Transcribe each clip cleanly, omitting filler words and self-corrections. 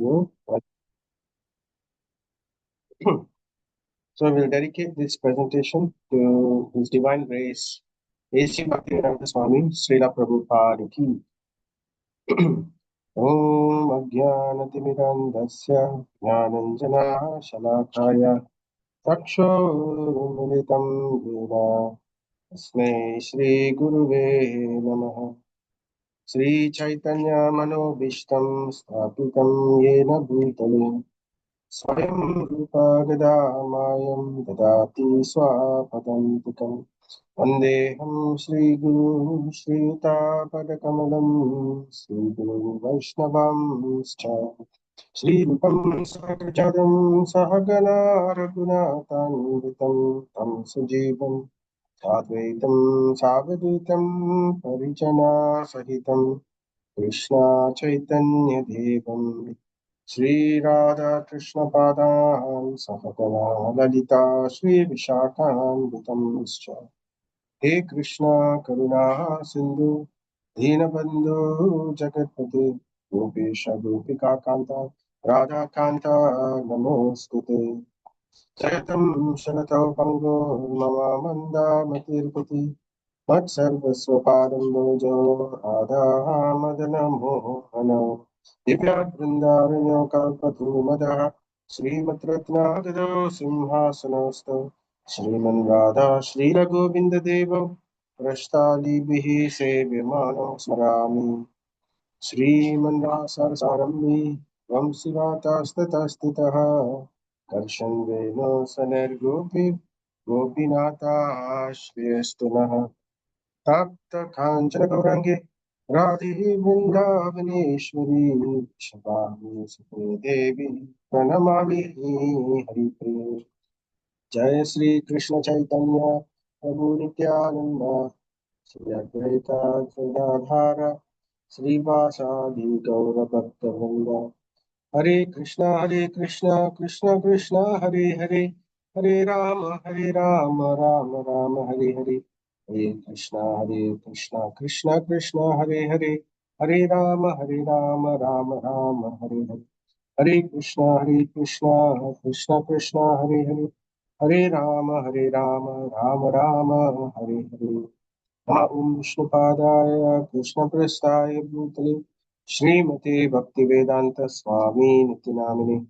you. So we'll dedicate this presentation to His Divine Grace, A.C. Bhaktivedanta Swami, Srila Prabhupada ki. Om Ajnanatimirandasya Jnananjana Shalakaya Chakshurumilitam Vena Tasmai Shri Guruve Namaha. Shri Chaitanya Manobishtam Sthapitam Yena Bhutale Swayam Rupa Gadamayam Dadati Swapadantikam Vandeham Shri Guru Shri Padakamalam Shri Guru Vaishnavam Shri Rupam Sahajatam Sahagana Raghunathanvitam Tam Sujeevam Sadvaitam Savadutam Parijana Sahitam Krishna Chaitanya Devam Shri Radha Krishna Padam Sahagana Lalita Shri Vishakam Vitam He Krishna Karuna Sindhu Dinabandhu Jagatpati Gopesha Gopika Kanta Radha Kanta Namostute Jagatam Shanatau Pango Mama Manda Matirpati Matsarvaswapadam Mojo Radha Madana Mohana Divya Vrindavanyo Kalpatu Madaha Srimatratna Dado Simhasanasto Shriman Radha Srila Govinda Devo Prashtali Bihi Sevyamano Smarami Shriman Rasarsaramvi Vamsivatastatastitaha Karshan Veno Sanergopi Gopinata Shriyastunaha Tapta Kanchana Gaurangi Radhi Vrindavaneshwari Shabami Sukhe Devi Pranamami Hari Priya Jai Sri Krishna Chaitanya Prabhu Nityananda Sri Advaita Gadadhara Sri Vasadi Gaura Bhakta Vrinda Hare Krishna, Krishna Krishna, Hare Hare, Hare Rama, Rama Rama, Hare Hare, Hare Krishna, Krishna Krishna, Hare Hare, Hare Rama, Rama Rama, Hare Hare, Hare Krishna, Krishna Krishna, Hare Hare, Hare Rama, Rama Rama, Hare Hare. Om Vishnupadaya Krishna Prastaya Bhutale Srimate Bhaktivedanta Swami Nityanamine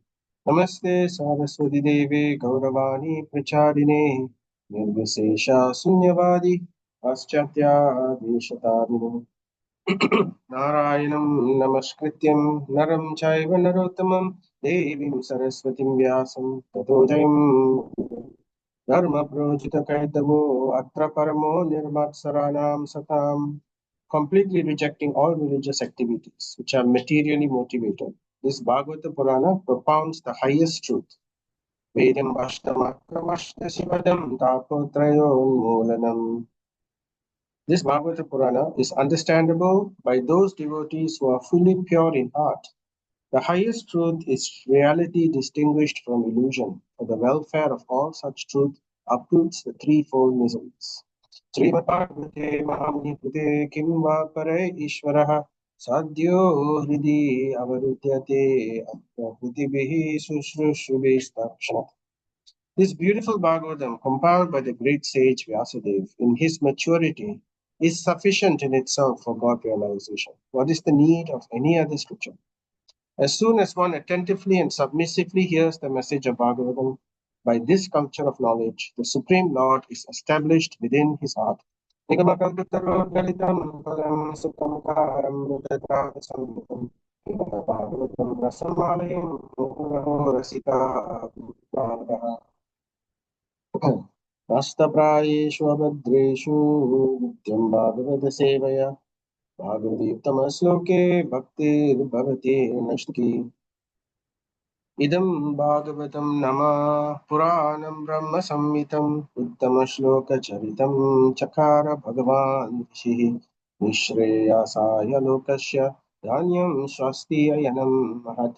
Namaste Saraswati Devi Gauravani Pracharine Nirvisesha Sunyavadi Paschatya Deshatarine Narayanam Namaskrityam Naram Chaiva Narottamam Devim Saraswatim Vyasam Tato Jayam Dharma Projita Kaitavo Atra Paramo Nirmatsaranam Satam, completely rejecting all religious activities which are materially motivated. This Bhagavata Purana propounds the highest truth. Vedam Ashtamakramashta Shivadam Tapotrayo Moolanam. This Bhagavata Purana is understandable by those devotees who are fully pure in heart. The highest truth is reality distinguished from illusion. For the welfare of all such truth uproots the threefold miseries. Srimad Bhagavate Mahamuni Krute Kim Va Pare Ishvaraha Sadhyo Hridi Avarudyate Aprakritibihi Sushrushrubhishtakshanat. This beautiful Bhagavatam, compiled by the great sage Vyasadeva in his maturity, is sufficient in itself for God realization. What is the need of any other scripture? As soon as one attentively and submissively hears the message of Bhagavatam, by this culture of knowledge, the Supreme Lord is established within his heart. Nastapráyeshu abhadreshu nityam bhagavata sevaya bhagavati uttama-shloke bhaktir bhavati nashtuki. Idam bhagavatam nama puranam brahma samhitam uttama shloka charitam chakara bhagavan shihi nishreyasaya lokasya dhanyam swasti ayanam mahat.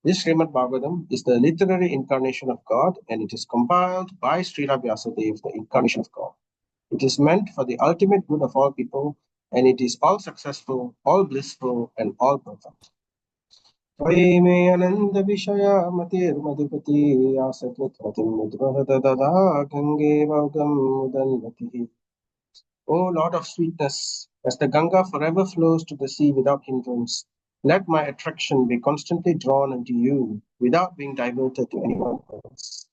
This Srimad Bhagavatam is the literary incarnation of God, and it is compiled by Srila Vyasadeva, the incarnation of God. It is meant for the ultimate good of all people, and it is all successful, all blissful, and all perfect. त्वयि मे आनंद विषया मतिर्मधुपति आसकृत्वतिं मुद्गः ददा Gange भवगं मुदन्वति. O Lord of sweetness, as the Ganga forever flows to the sea without hindrance, let my attraction be constantly drawn unto you without being diverted to anyone else.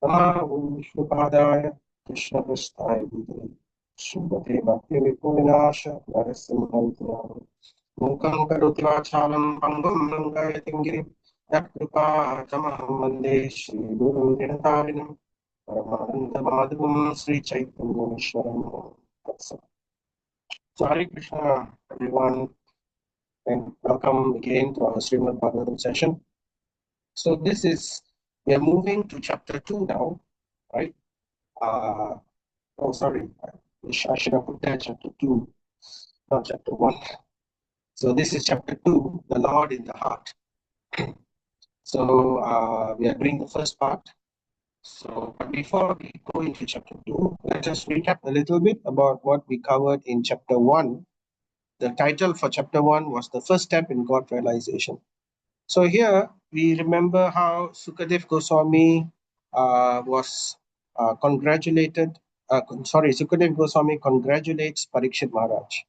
Namo Vishnupadaya Krishna Prasthaya Bhutale Srimate Bhakti Vipunasha Narasimhantaya Mukhaṁ karoti vācālam pangum langāyati girim Yatkripa tamaham vande Shri Guru Niratarinam Paramananda Madhavam Sri Chaitanya Ishwaram. So Hare Krishna, everyone, and welcome again to our Srimad Bhagavatam session. So we are moving to chapter 2 now, right? Oh, sorry, I should have put that chapter 2, not chapter 1. So this is chapter 2, the Lord in the heart. So we are doing the first part. So, but before we go into chapter 2, let us recap a little bit about what we covered in chapter 1. The title for chapter 1 was The First Step in God Realization. So here we remember how Sukadev Goswami was congratulated. Sukadev Goswami congratulates Parikshit Maharaj.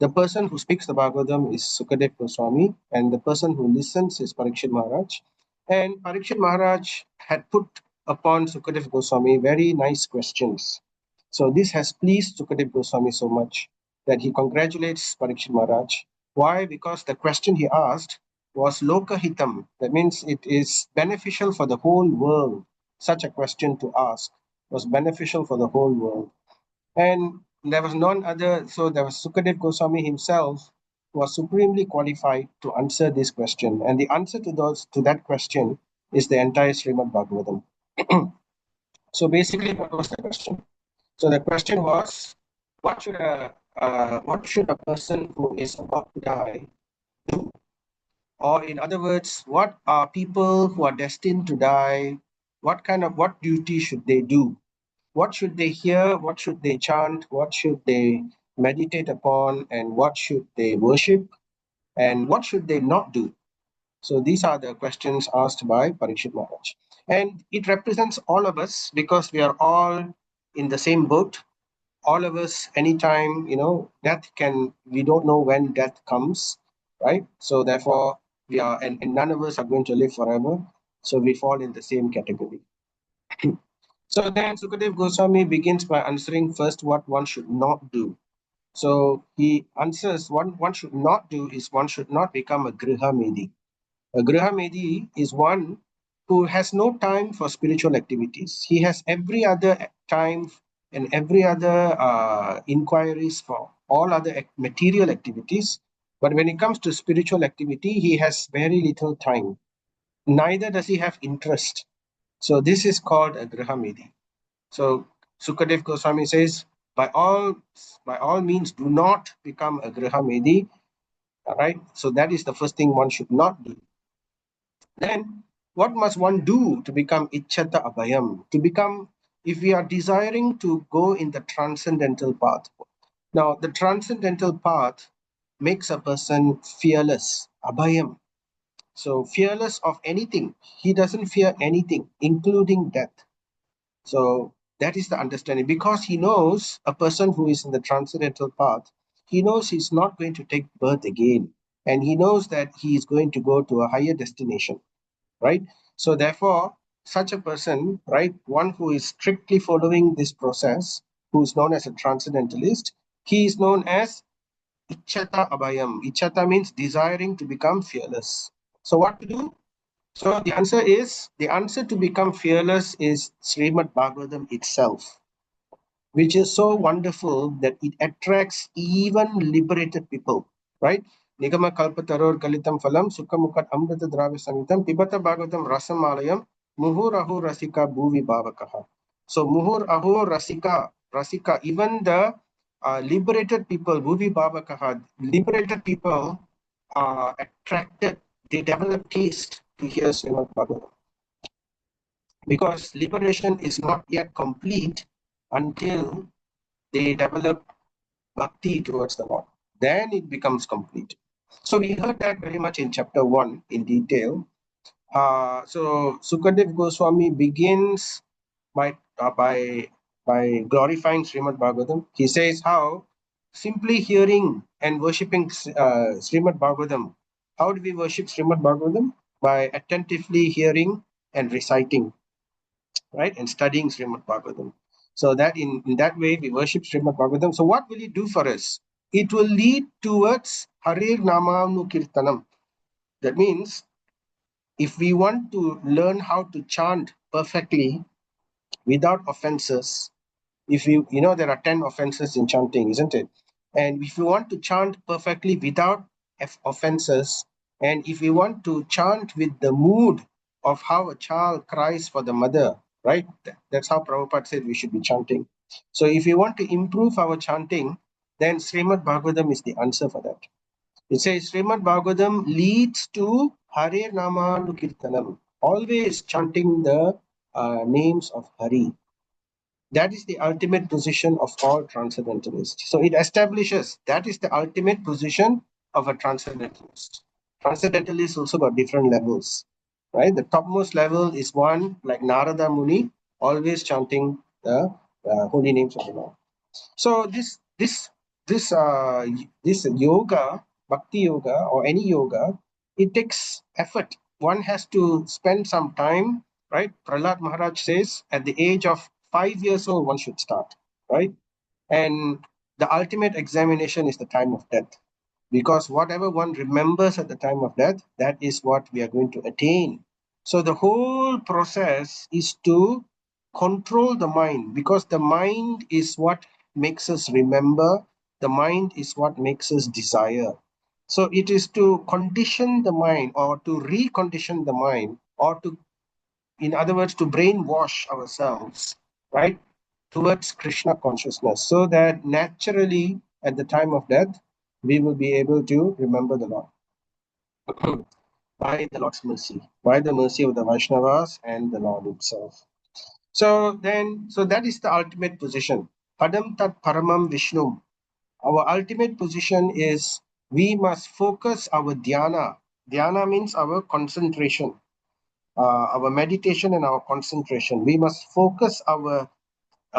The person who speaks the Bhagavatam is Sukadev Goswami, and the person who listens is Parikshit Maharaj. And Parikshit Maharaj had put upon Sukadev Goswami very nice questions. So this has pleased Sukadev Goswami so much that he congratulates Parikshit Maharaj. Why? Because the question he asked was lokahitam. That means it is beneficial for the whole world. Such a question to ask was beneficial for the whole world. And there was none other, so there was Sukadev Goswami himself who was supremely qualified to answer this question. And the answer to that question is the entire Srimad Bhagavatam. So basically, what was the question? So the question was, what should a person who is about to die do? Or in other words, what are people who are destined to die? What duty should they do? What should they hear? What should they chant? What should they meditate upon? And what should they worship? And what should they not do? So these are the questions asked by Parikshit Maharaj. And it represents all of us because we are all in the same boat. All of us, anytime, we don't know when death comes, right? So therefore, and none of us are going to live forever. So we fall in the same category. So then Sukadev Goswami begins by answering first what one should not do. So he answers what one should not do is one should not become a Griha Medi. A Griha Medi is one who has no time for spiritual activities. He has every other time and every other inquiries for all other material activities. But when it comes to spiritual activity, he has very little time. Neither does he have interest. So this is called a Griha Medi. So Sukadev Goswami says, by all means, do not become a Griha Medi. All right. So that is the first thing one should not do. Then, what must one do to become Ichchata Abhayam? If we are desiring to go in the transcendental path. Now, the transcendental path makes a person fearless, Abhayam. So, fearless of anything. He doesn't fear anything, including death. So that is the understanding, because he knows a person who is in the transcendental path, he knows he's not going to take birth again, and he knows that he is going to go to a higher destination, right? So therefore, such a person, right, one who is strictly following this process, who is known as a transcendentalist, he is known as Ichchata Abhayam. Ichchata means desiring to become fearless. So what to do? So the answer to become fearless is Srimad Bhagavatam itself, which is so wonderful that it attracts even liberated people, right? Nigama kalpataror kalitam phalam sukhamukat amrita dravya sangitam pibata Bhagavatam rasam alayam muhur aho rasika bhuvi bhavakaha. So muhur aho rasika, even the liberated people, bhuvi bhavakaha, liberated people are attracted, they develop taste to hear Srimad Bhagavatam. Because liberation is not yet complete until they develop bhakti towards the Lord. Then it becomes complete. So we heard that very much in chapter 1 in detail. So Sukadev Goswami begins by uh, by by glorifying Srimad Bhagavatam. He says how simply hearing and worshipping Srimad Bhagavatam. How do we worship Srimad Bhagavatam? By attentively hearing and reciting, right, and studying Srimad Bhagavatam. So that in that way we worship Srimad Bhagavatam. So what will it do for us? It will lead towards Harir Namanu Kirtanam. That means if we want to learn how to chant perfectly without offenses, if you know there are 10 offenses in chanting, isn't it? And if you want to chant perfectly without offenses, and if you want to chant with the mood of how a child cries for the mother, right? That's how Prabhupada said we should be chanting. So if you want to improve our chanting, then Srimad Bhagavatam is the answer for that. It says Srimad Bhagavatam leads to Hare Namanu Kirtanam, always chanting the names of Hari. That is the ultimate position of all transcendentalists. So it establishes that is the ultimate position of a transcendentalist. Transcendentalists also got different levels, right? The topmost level is one like Narada Muni, always chanting the holy names of the Lord. So this yoga, bhakti yoga, or any yoga, it takes effort. One has to spend some time, right? Prahlad Maharaj says at the age of 5 years old one should start, right? And the ultimate examination is the time of death, because whatever one remembers at the time of death, that is what we are going to attain. So the whole process is to control the mind, because the mind is what makes us remember, the mind is what makes us desire. So it is to condition the mind, or to recondition the mind, or to, in other words, to brainwash ourselves, right, towards Krishna consciousness, so that naturally at the time of death we will be able to remember the Lord by the Lord's mercy, by the mercy of the Vaishnavas and the Lord himself. So that is the ultimate position. Padam tat paramam Vishnu. Our ultimate position is we must focus our dhyana. Dhyana means our concentration, our meditation and our concentration. We must focus our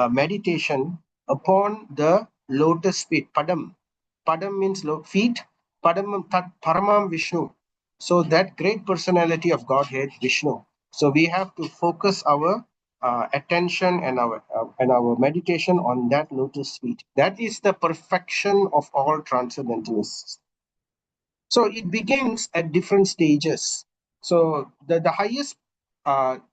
meditation upon the lotus feet. Padam. Padam means feet. Padam tat paramam Vishnu. So that great personality of Godhead, Vishnu. So we have to focus our attention and our meditation on that lotus feet. That is the perfection of all transcendentalists. So it begins at different stages. So the highest,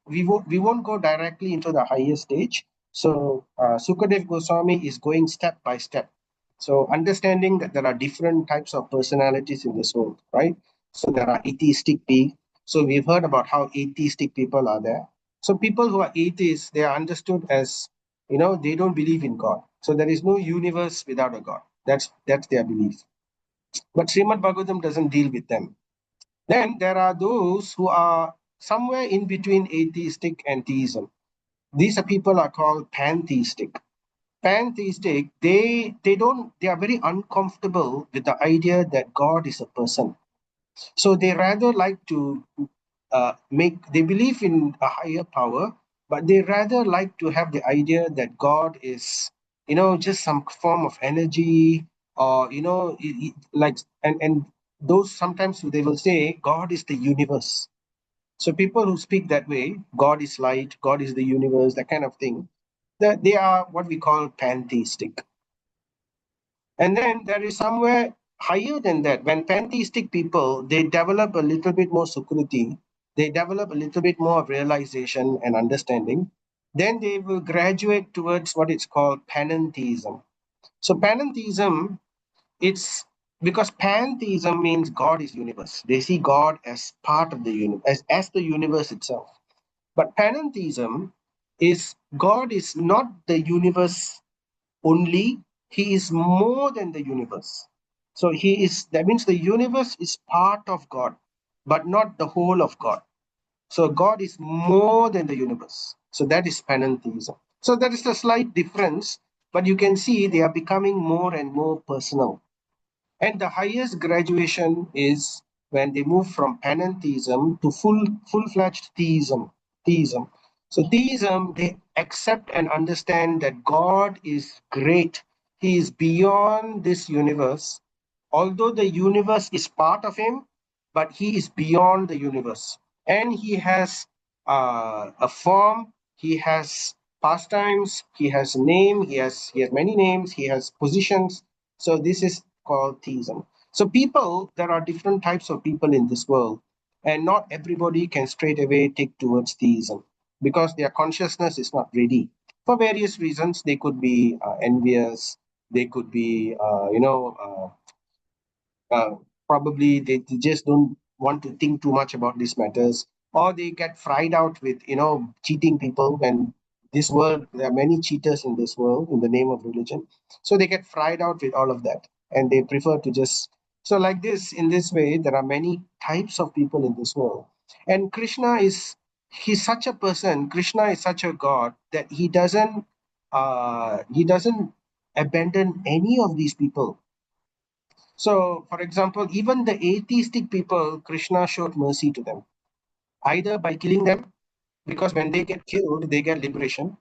we won't go directly into the highest stage. So Sukadev Goswami is going step by step. So understanding that there are different types of personalities in this world, right? So there are atheistic people. So we've heard about how atheistic people are there. So people who are atheists, they are understood as, they don't believe in God. So there is no universe without a God. That's their belief. But Srimad Bhagavatam doesn't deal with them. Then there are those who are somewhere in between atheistic and theism. These are people are called pantheistic. Pantheistic, they are very uncomfortable with the idea that God is a person. So they rather like to they believe in a higher power, but they rather like to have the idea that God is, just some form of energy, or, like, and those sometimes they will say God is the universe. So people who speak that way, God is light, God is the universe, that kind of thing, that they are what we call pantheistic. And then there is somewhere higher than that. When pantheistic people, they develop a little bit more sukruti, they develop a little bit more of realization and understanding, then they will graduate towards what is called panentheism. So panentheism, it's because pantheism means God is universe. They see God as part of the universe, as the universe itself. But panentheism is God is not the universe only, he is more than the universe. So that means the universe is part of God, but not the whole of God. So God is more than the universe. So that is panentheism. So that is a slight difference, but you can see they are becoming more and more personal. And the highest graduation is when they move from panentheism to full-fledged theism. So theism, they accept and understand that God is great. He is beyond this universe. Although the universe is part of him, but he is beyond the universe. And he has a form, he has pastimes, he has a name, he has many names, he has positions. So this is called theism. So people, there are different types of people in this world, and not everybody can straight away take towards theism because their consciousness is not ready. For various reasons, they could be envious, they could be, uh, probably they just don't want to think too much about these matters, or they get fried out with cheating people. When this world, there are many cheaters in this world in the name of religion, so they get fried out with all of that, and they prefer to just, so like this, in this way there are many types of people in this world. And Krishna is, he's such a person, Krishna is such a god that he doesn't abandon any of these people. So, for example, even the atheistic people, Krishna showed mercy to them, either by killing them, because when they get killed, they get liberation,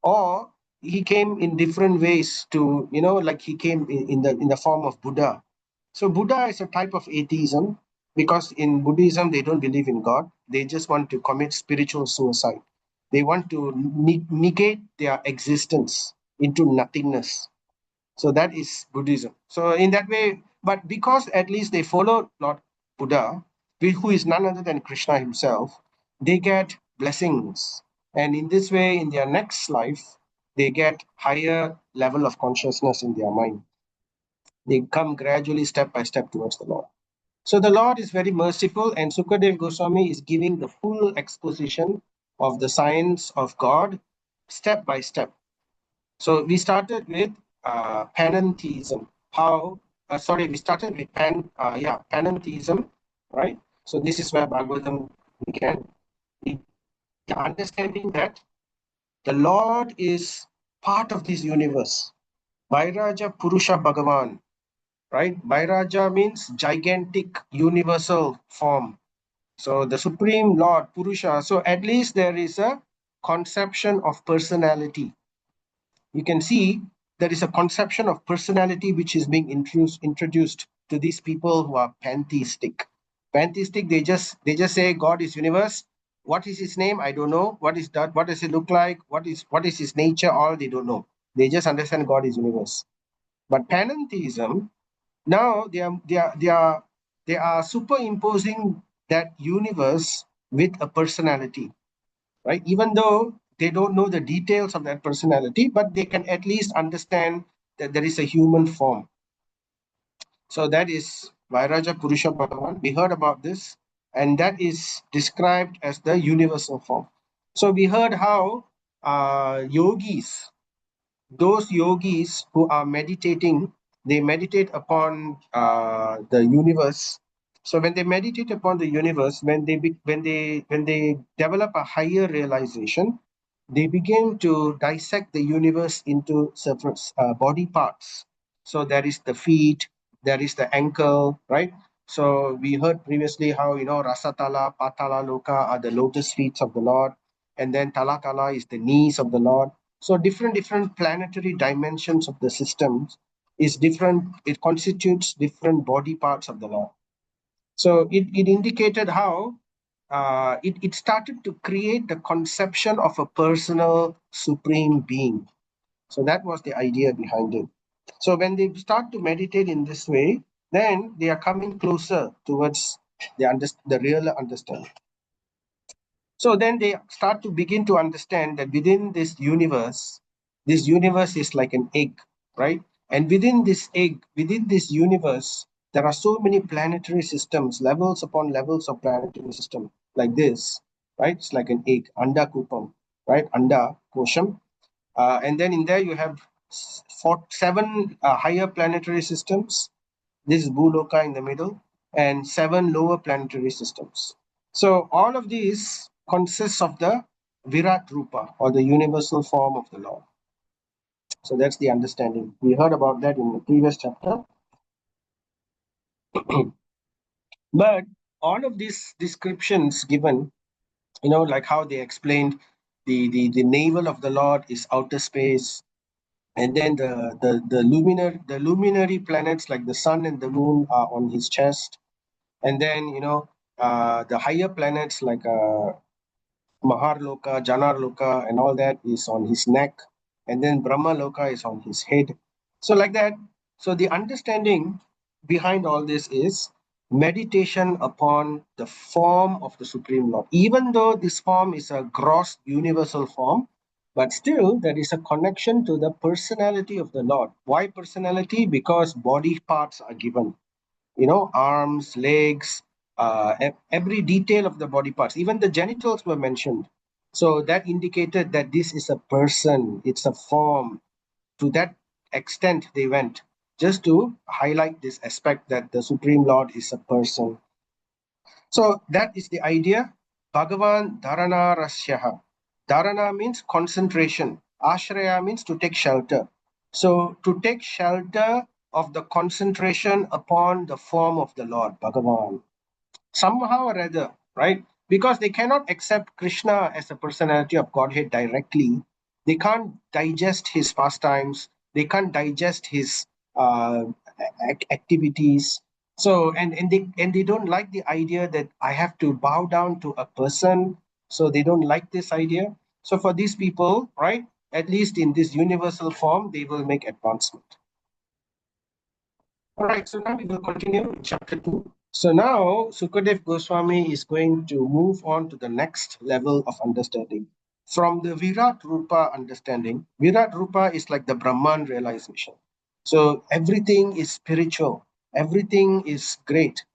or he came in different ways to, like he came in the form of Buddha. So, Buddha is a type of atheism because in Buddhism, they don't believe in God. They just want to commit spiritual suicide. They want to negate their existence into nothingness. So that is Buddhism. So in that way, but because at least they follow Lord Buddha, who is none other than Krishna himself, they get blessings. And in this way, in their next life, they get higher level of consciousness in their mind. They come gradually, step by step, towards the Lord. So the Lord is very merciful, and Sukadev Goswami is giving the full exposition of the science of God, step by step. So we started with panentheism. We started with panentheism, right? So this is where Bhagavatam began. The understanding that the Lord is part of this universe. Vairaja Purusha Bhagavan, right? Vairaja means gigantic universal form. So the Supreme Lord, Purusha. So at least there is a conception of personality. You can see there is a conception of personality which is being introduced to these people who are pantheistic. Pantheistic, they just say God is universe. What is his name? I don't know. What is that? What does he look like? What is his nature? All they don't know. They just understand God is universe. But panentheism, now they are superimposing that universe with a personality, right? Even though they don't know the details of that personality, but they can at least understand that there is a human form. So that is Vairaja Purusha Bhagavan. We heard about this, and that is described as the universal form. So we heard how yogis, those yogis who are meditating, they meditate upon the universe. So when they meditate upon the universe, when they develop a higher realization, they begin to dissect the universe into separate body parts. So there is the feet, there is the ankle, right? So we heard previously how Rasatala, Patala Loka are the lotus feet of the Lord, and then Talatala is the knees of the Lord. So different planetary dimensions of the systems is different. It constitutes different body parts of the Lord. So it indicated how it started to create the conception of a personal supreme being. So that was the idea behind it. So when they start to meditate in this way, then they are coming closer towards the real understanding. So then they start to begin to understand that within this universe is like an egg, right? And within this egg, within this universe, there are so many planetary systems, levels upon levels of planetary system like this, right? It's like an egg, Anda Kupam, right? Anda Kosham. And then in there you have seven higher planetary systems. This is Bhuloka in the middle, and seven lower planetary systems. So all of these consists of the Virat Rupa, or the universal form of the Lord. So that's the understanding. We heard about that in the previous chapter. But all of these descriptions given, like how they explained the navel of the Lord is outer space, and then the luminary planets like the sun and the moon are on his chest, and then the higher planets like Maharloka, Janarloka, and all that is on his neck, and then Brahma Loka is on his head. So, like that. So, the understanding behind all this is meditation upon the form of the Supreme Lord. Even though this form is a gross universal form, but still there is a connection to the personality of the Lord. Why personality? Because body parts are given, arms, legs, every detail of the body parts, even the genitals were mentioned. So that indicated that this is a person, it's a form. To that extent, they went just to highlight this aspect that the Supreme Lord is a person. So that is the idea. Bhagavan Dharana Rasyaha. Dharana means concentration. Ashraya means to take shelter. So to take shelter of the concentration upon the form of the Lord, Bhagavan, somehow or other, right? Because they cannot accept Krishna as a personality of Godhead directly. They can't digest his pastimes. They can't digest his uh, activities. So and they don't like the idea that I have to bow down to a person. So they don't like this idea. So for these people, right, at least in this universal form, they will make advancement. All right, so now we will continue with chapter 2. So now Sukadev Goswami is going to move on to the next level of understanding. From the Virat Rupa understanding, Virat Rupa is like the Brahman realization. So everything is spiritual, everything is great,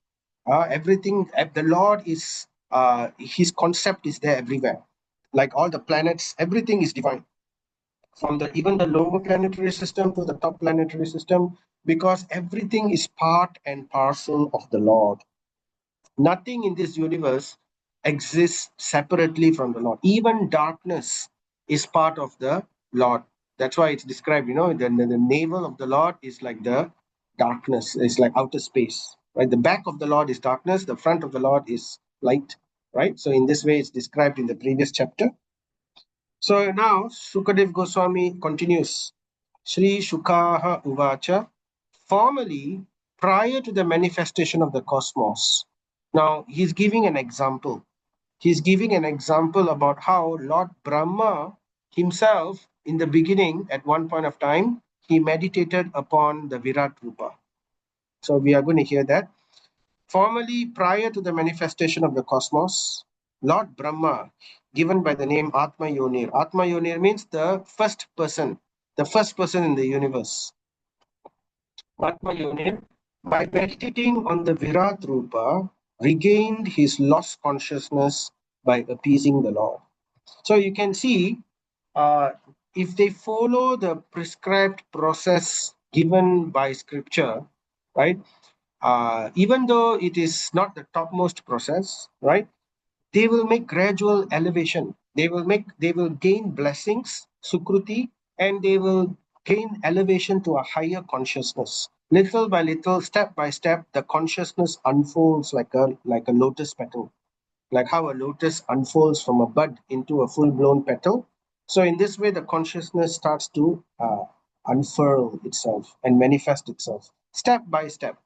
everything, the Lord is, his concept is there everywhere. Like all the planets, everything is divine, from the even the lower planetary system to the top planetary system, because everything is part and parcel of the Lord. Nothing in this universe exists separately from the Lord. Even darkness is part of the Lord. That's why it's described, the navel of the Lord is like the darkness, it's like outer space, right? The back of the Lord is darkness, the front of the Lord is light, right? So in this way, it's described in the previous chapter. So now Sukadev Goswami continues. Sri Shukaha Uvacha, formerly, prior to the manifestation of the cosmos. Now he's giving an example. He's giving an example about how Lord Brahma himself, in the beginning, at one point of time, he meditated upon the Virat Rupa. So we are going to hear that. Formerly, prior to the manifestation of the cosmos, Lord Brahma, given by the name Atma Yonir. Atma Yonir means the first person in the universe. Atma Yonir, by meditating on the Virat Rupa, regained his lost consciousness by appeasing the Lord. So you can see, if they follow the prescribed process given by scripture, right? Even though it is not the topmost process, right? They will make gradual elevation. They will gain blessings, sukruti, and they will gain elevation to a higher consciousness. Little by little, step by step, the consciousness unfolds like a lotus petal, like how a lotus unfolds from a bud into a full-blown petal. So in this way, the consciousness starts to unfurl itself and manifest itself step by step.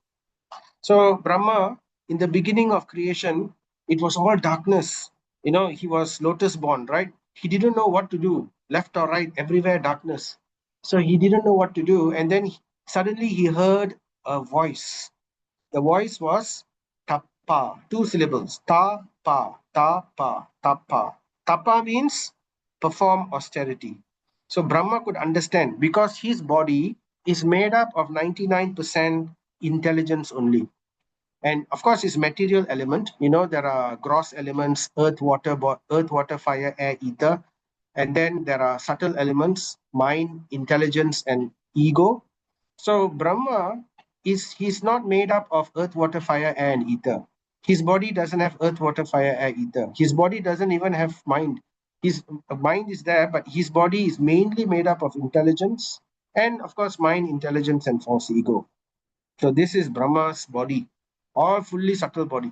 So Brahma, in the beginning of creation, it was all darkness. He was lotus born, right? He didn't know what to do, left or right, everywhere darkness. So he didn't know what to do. And then suddenly he heard a voice. The voice was tapa, two syllables. Ta pa, ta pa, tapa. Tapa means perform austerity. So Brahma could understand because his body is made up of 99% intelligence only. And of course, it's material element. There are gross elements: earth, water, fire, air, ether. And then there are subtle elements: mind, intelligence, and ego. So Brahma he's not made up of earth, water, fire, air, and ether. His body doesn't have earth, water, fire, air, ether. His body doesn't even have mind. His mind is there, but his body is mainly made up of intelligence, and of course mind, intelligence, and false ego. So this is Brahma's body. all fully subtle body.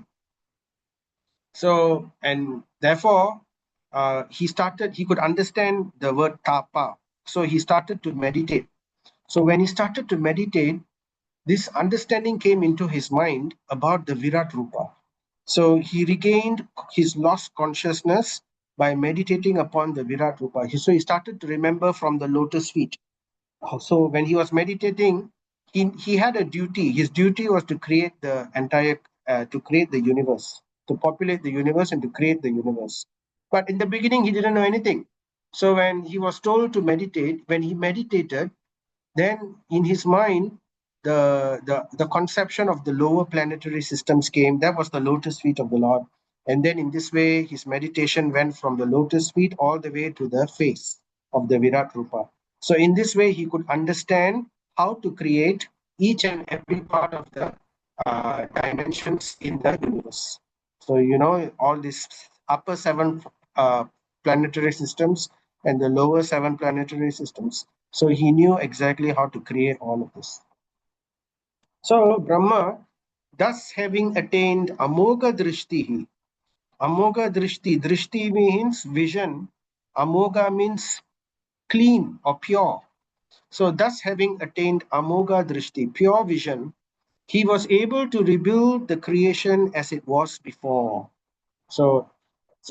So, and therefore, he could understand the word tapa. So he started to meditate. So when he started to meditate, this understanding came into his mind about the Virat Rupa. So he regained his lost consciousness by meditating upon the Virat Rupa. So he started to remember from the lotus feet. So when he was meditating, he had a duty. His duty was to create the entire, to create the universe, to populate the universe and to create the universe. But in the beginning, he didn't know anything. So when he was told to meditate, when he meditated, then in his mind, the conception of the lower planetary systems came. That was the lotus feet of the Lord. And then in this way, his meditation went from the lotus feet all the way to the face of the Virat Rupa. So in this way, he could understand how to create each and every part of the dimensions in the universe. So, all these upper seven planetary systems and the lower seven planetary systems. So he knew exactly how to create all of this. So Brahma, thus having attained Amoga Drishtihi, Amoga Drishti means vision, Amoga means clean or pure. So thus having attained Amoga Drishti, pure vision, he was able to rebuild the creation as it was before. So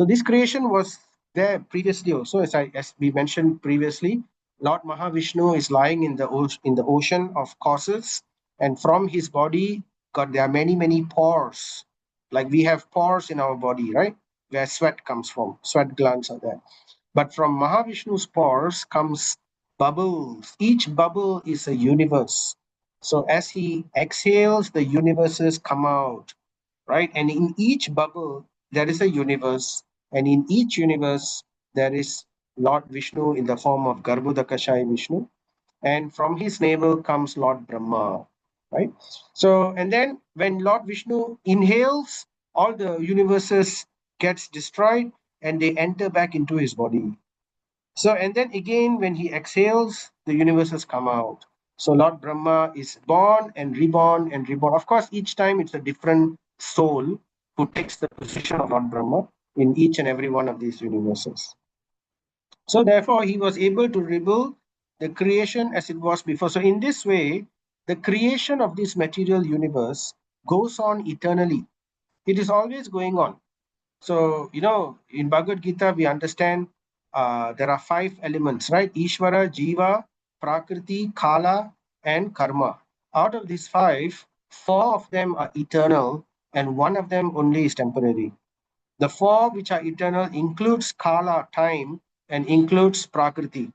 this creation was there previously also, as we mentioned previously. Lord Mahavishnu is lying in the ocean of causes, and from his body, there are many pores. Like we have pores in our body, right? Where sweat comes from, sweat glands are there. But from Mahavishnu's pores comes bubbles. Each bubble is a universe. So as he exhales, the universes come out, right? And in each bubble, there is a universe. And in each universe, there is Lord Vishnu in the form of Garbhodakashaya Vishnu. And from his navel comes Lord Brahma, right? So, and then when Lord Vishnu inhales, all the universes gets destroyed and they enter back into his body. So, and then again, when he exhales, the universes come out. So, Lord Brahma is born and reborn and reborn. Of course, each time it's a different soul who takes the position of Lord Brahma in each and every one of these universes. So, therefore, he was able to rebuild the creation as it was before. So, in this way, the creation of this material universe goes on eternally. It is always going on. So, in Bhagavad Gita, we understand there are 5 elements, right? Ishvara, Jiva, Prakriti, Kala, and Karma. Out of these 5, 4 of them are eternal, and 1 of them only is temporary. The 4 which are eternal includes Kala, time, and includes Prakriti.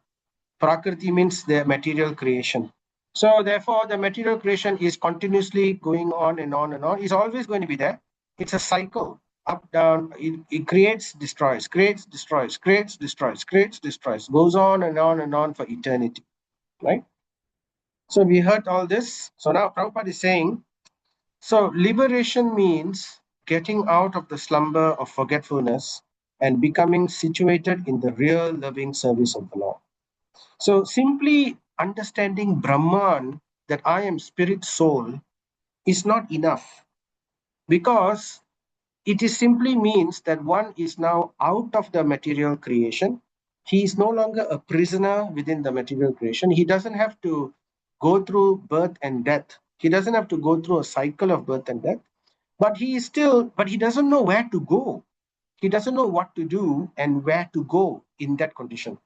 Prakriti means the material creation. So therefore, the material creation is continuously going on and on and on. It's always going to be there. It's a cycle, up, down. It creates, destroys, creates, destroys, creates, destroys, creates, destroys. Goes on and on and on for eternity, right? So we heard all this. So now Prabhupada is saying, so liberation means getting out of the slumber of forgetfulness and becoming situated in the real loving service of the Lord. So simply understanding Brahman, that I am spirit soul, is not enough, because it is simply means that one is now out of the material creation. He is no longer a prisoner within the material creation. He doesn't have to go through birth and death. He doesn't have to go through a cycle of birth and death. But he doesn't know where to go. He doesn't know what to do and where to go in that condition.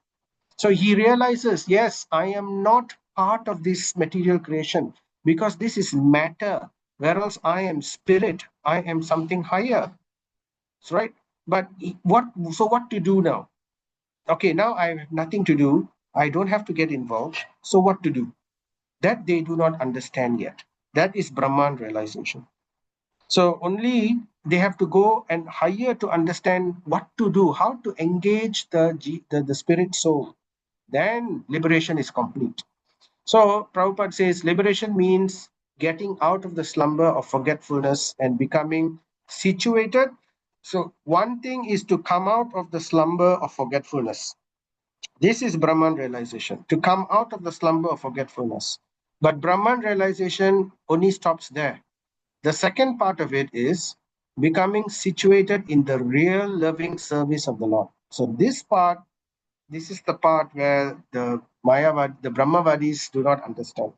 So he realizes, yes, I am not part of this material creation because this is matter, whereas I am spirit, I am something higher. That's right. But what to do now? Okay, now I have nothing to do. I don't have to get involved. So what to do? That they do not understand yet. That is Brahman realization. So only they have to go and higher to understand what to do, how to engage the spirit soul. Then liberation is complete. So Prabhupada says liberation means getting out of the slumber of forgetfulness and becoming situated. So one thing is to come out of the slumber of forgetfulness. This is Brahman realization, to come out of the slumber of forgetfulness. But Brahman realization only stops there. The second part of it is becoming situated in the real loving service of the Lord. So this is the part where the the Brahmavadis do not understand.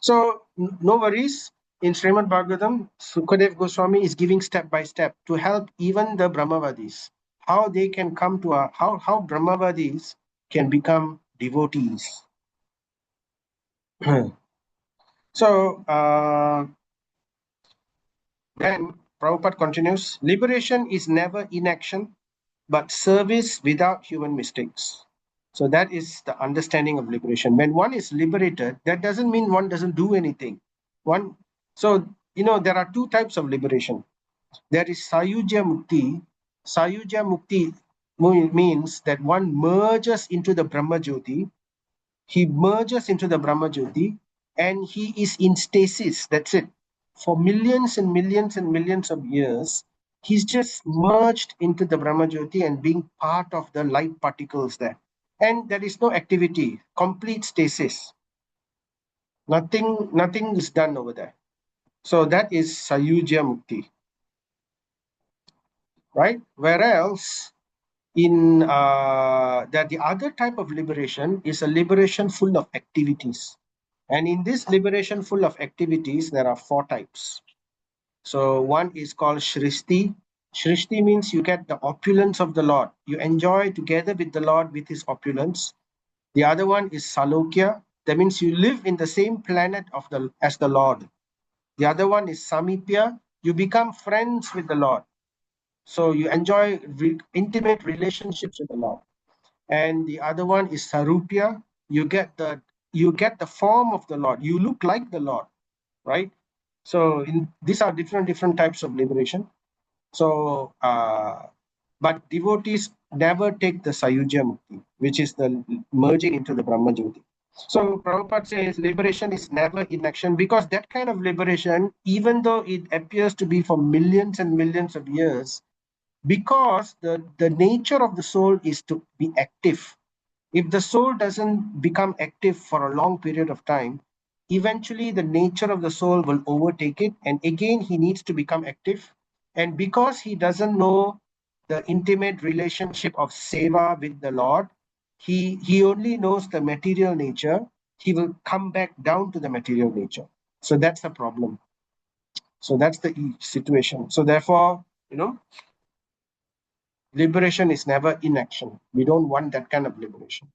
So no worries. In Srimad Bhagavatam, Sukadev Goswami is giving step by step to help even the Brahmavadis, how they can come to how Brahmavadis can become devotees. So then Prabhupada continues, liberation is never inaction, but service without human mistakes. So that is the understanding of liberation. When one is liberated, that doesn't mean one doesn't do anything. So there are two types of liberation. There is Sayujya Mukti. Sayujya Mukti means that one merges into the Brahma Jyoti. He merges into the Brahma Jyoti and he is in stasis. That's it. For millions and millions and millions of years, he's just merged into the Brahma Jyoti and being part of the light particles there. And there is no activity, complete stasis. Nothing is done over there. So that is Sayujya Mukti, right? Whereas in that the other type of liberation is a liberation full of activities. And in this liberation full of activities, there are four types. So one is called Shrishti. Shrishti means you get the opulence of the Lord. You enjoy together with the Lord with his opulence. The other one is Salokya. That means you live in the same planet as the Lord. The other one is Samipya. You become friends with the Lord. So you enjoy intimate relationships with the Lord. And the other one is Sarupya. You get the form of the Lord. You look like the Lord, right? So these are different types of liberation. So, but devotees never take the Sayujya Mukti, which is the merging into the Brahma Jyoti. So Prabhupada says liberation is never inaction, because that kind of liberation, even though it appears to be for millions and millions of years, because the nature of the soul is to be active. If the soul doesn't become active for a long period of time, eventually the nature of the soul will overtake it, and again he needs to become active. And because he doesn't know the intimate relationship of seva with the Lord, he only knows the material nature. He will come back down to the material nature. So that's the problem. So that's the situation. So therefore, liberation is never inaction. We don't want that kind of liberation.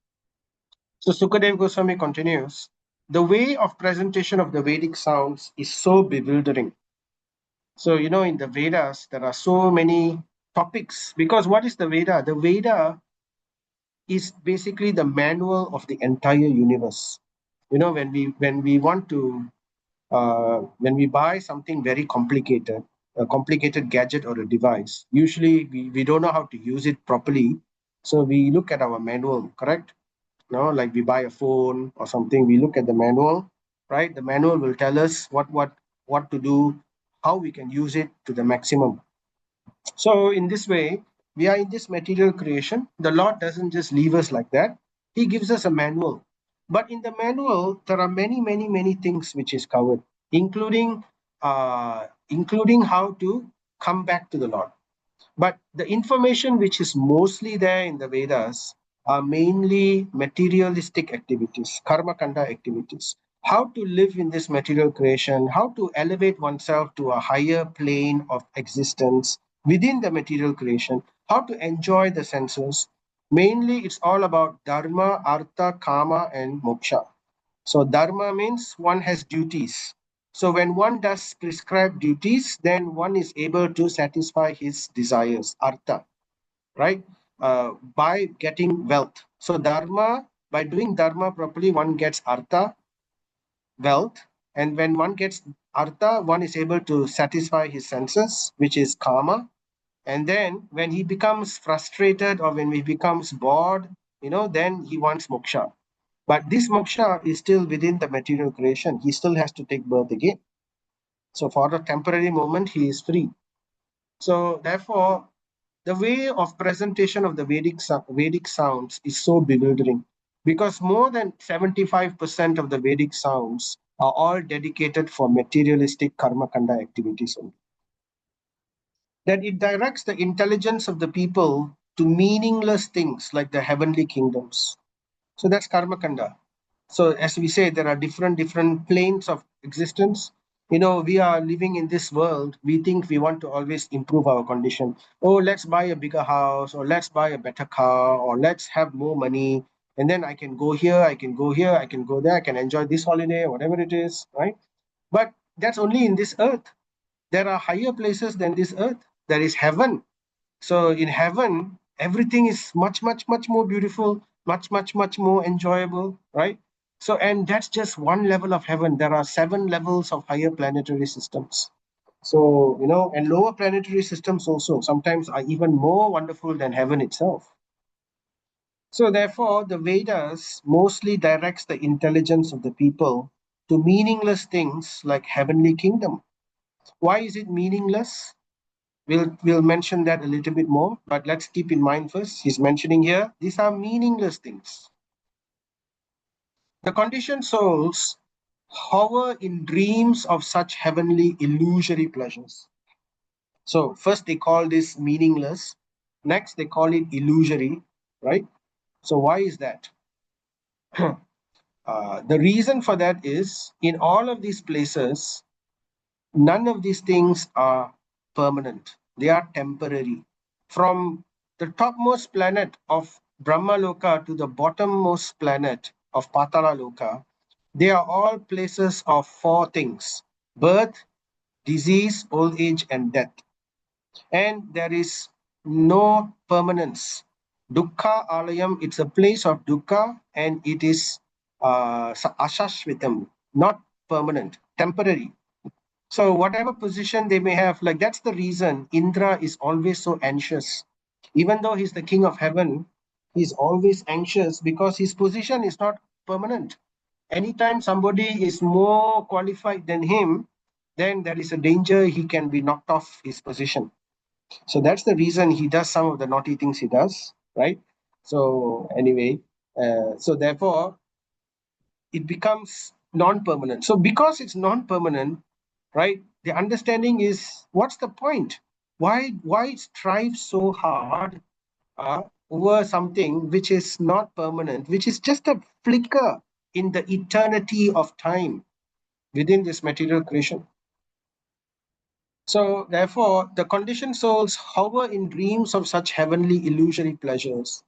So Sukadev Goswami continues, the way of presentation of the Vedic sounds is so bewildering. So, in the Vedas, there are so many topics, because what is the Veda? The Veda is basically the manual of the entire universe. When we want to, when we buy something very complicated, a complicated gadget or a device, usually we don't know how to use it properly. So we look at our manual, correct? Like we buy a phone or something, we look at the manual, right? The manual will tell us what to do, how we can use it to the maximum. So in this way, we are in this material creation. The Lord doesn't just leave us like that. He gives us a manual. But in the manual, there are many, many, many things which is covered, including how to come back to the Lord. But the information which is mostly there in the Vedas are mainly materialistic activities, karma kanda activities. How to live in this material creation, how to elevate oneself to a higher plane of existence within the material creation, how to enjoy the senses. Mainly, it's all about dharma, artha, kama, and moksha. So dharma means one has duties. So when one does prescribed duties, then one is able to satisfy his desires, artha, right? By getting wealth. So dharma, by doing dharma properly, one gets artha, wealth. And when one gets artha, one is able to satisfy his senses, which is kama. And then when he becomes frustrated or when he becomes bored, then he wants moksha. But this moksha is still within the material creation. He still has to take birth again. So for a temporary moment, he is free. So therefore, the way of presentation of the Vedic sounds is so bewildering, because more than 75% of the Vedic sounds are all dedicated for materialistic karma kanda activities only. That it directs the intelligence of the people to meaningless things like the heavenly kingdoms. So that's karma kanda. So as we say, there are different planes of existence. We are living in this world. We think we want to always improve our condition. Oh, let's buy a bigger house, or let's buy a better car, or let's have more money, and then I can go here, I can go here, I can go there, I can enjoy this holiday, whatever it is, right? But that's only in this earth. There are higher places than this earth. There is heaven. So in heaven, everything is much, much, much more beautiful, much, much, much more enjoyable, right? So, and that's just one level of heaven. There are 7 levels of higher planetary systems. So, and lower planetary systems also sometimes are even more wonderful than heaven itself. So therefore, the Vedas mostly directs the intelligence of the people to meaningless things like heavenly kingdom. Why is it meaningless? We'll mention that a little bit more, but let's keep in mind first, he's mentioning here, these are meaningless things. The conditioned souls hover in dreams of such heavenly illusory pleasures. So first they call this meaningless, next they call it illusory, right? So why is that? The reason for that is in all of these places, none of these things are permanent. They are temporary. From the topmost planet of Brahmaloka to the bottommost planet of Patalaloka, they are all places of 4 things: birth, disease, old age, and death. And there is no permanence. Dukkha alayam, it's a place of dukkha, and it is ashashvitam, not permanent, temporary. So whatever position they may have, like that's the reason Indra is always so anxious. Even though he's the king of heaven, he's always anxious because his position is not permanent. Anytime somebody is more qualified than him, then there is a danger he can be knocked off his position. So that's the reason he does some of the naughty things he does, right? So anyway, so therefore it becomes non-permanent. So because it's non-permanent, right? The understanding is, what's the point? Why strive so hard over something which is not permanent, which is just a flicker in the eternity of time within this material creation? So therefore, the conditioned souls hover in dreams of such heavenly illusory pleasures,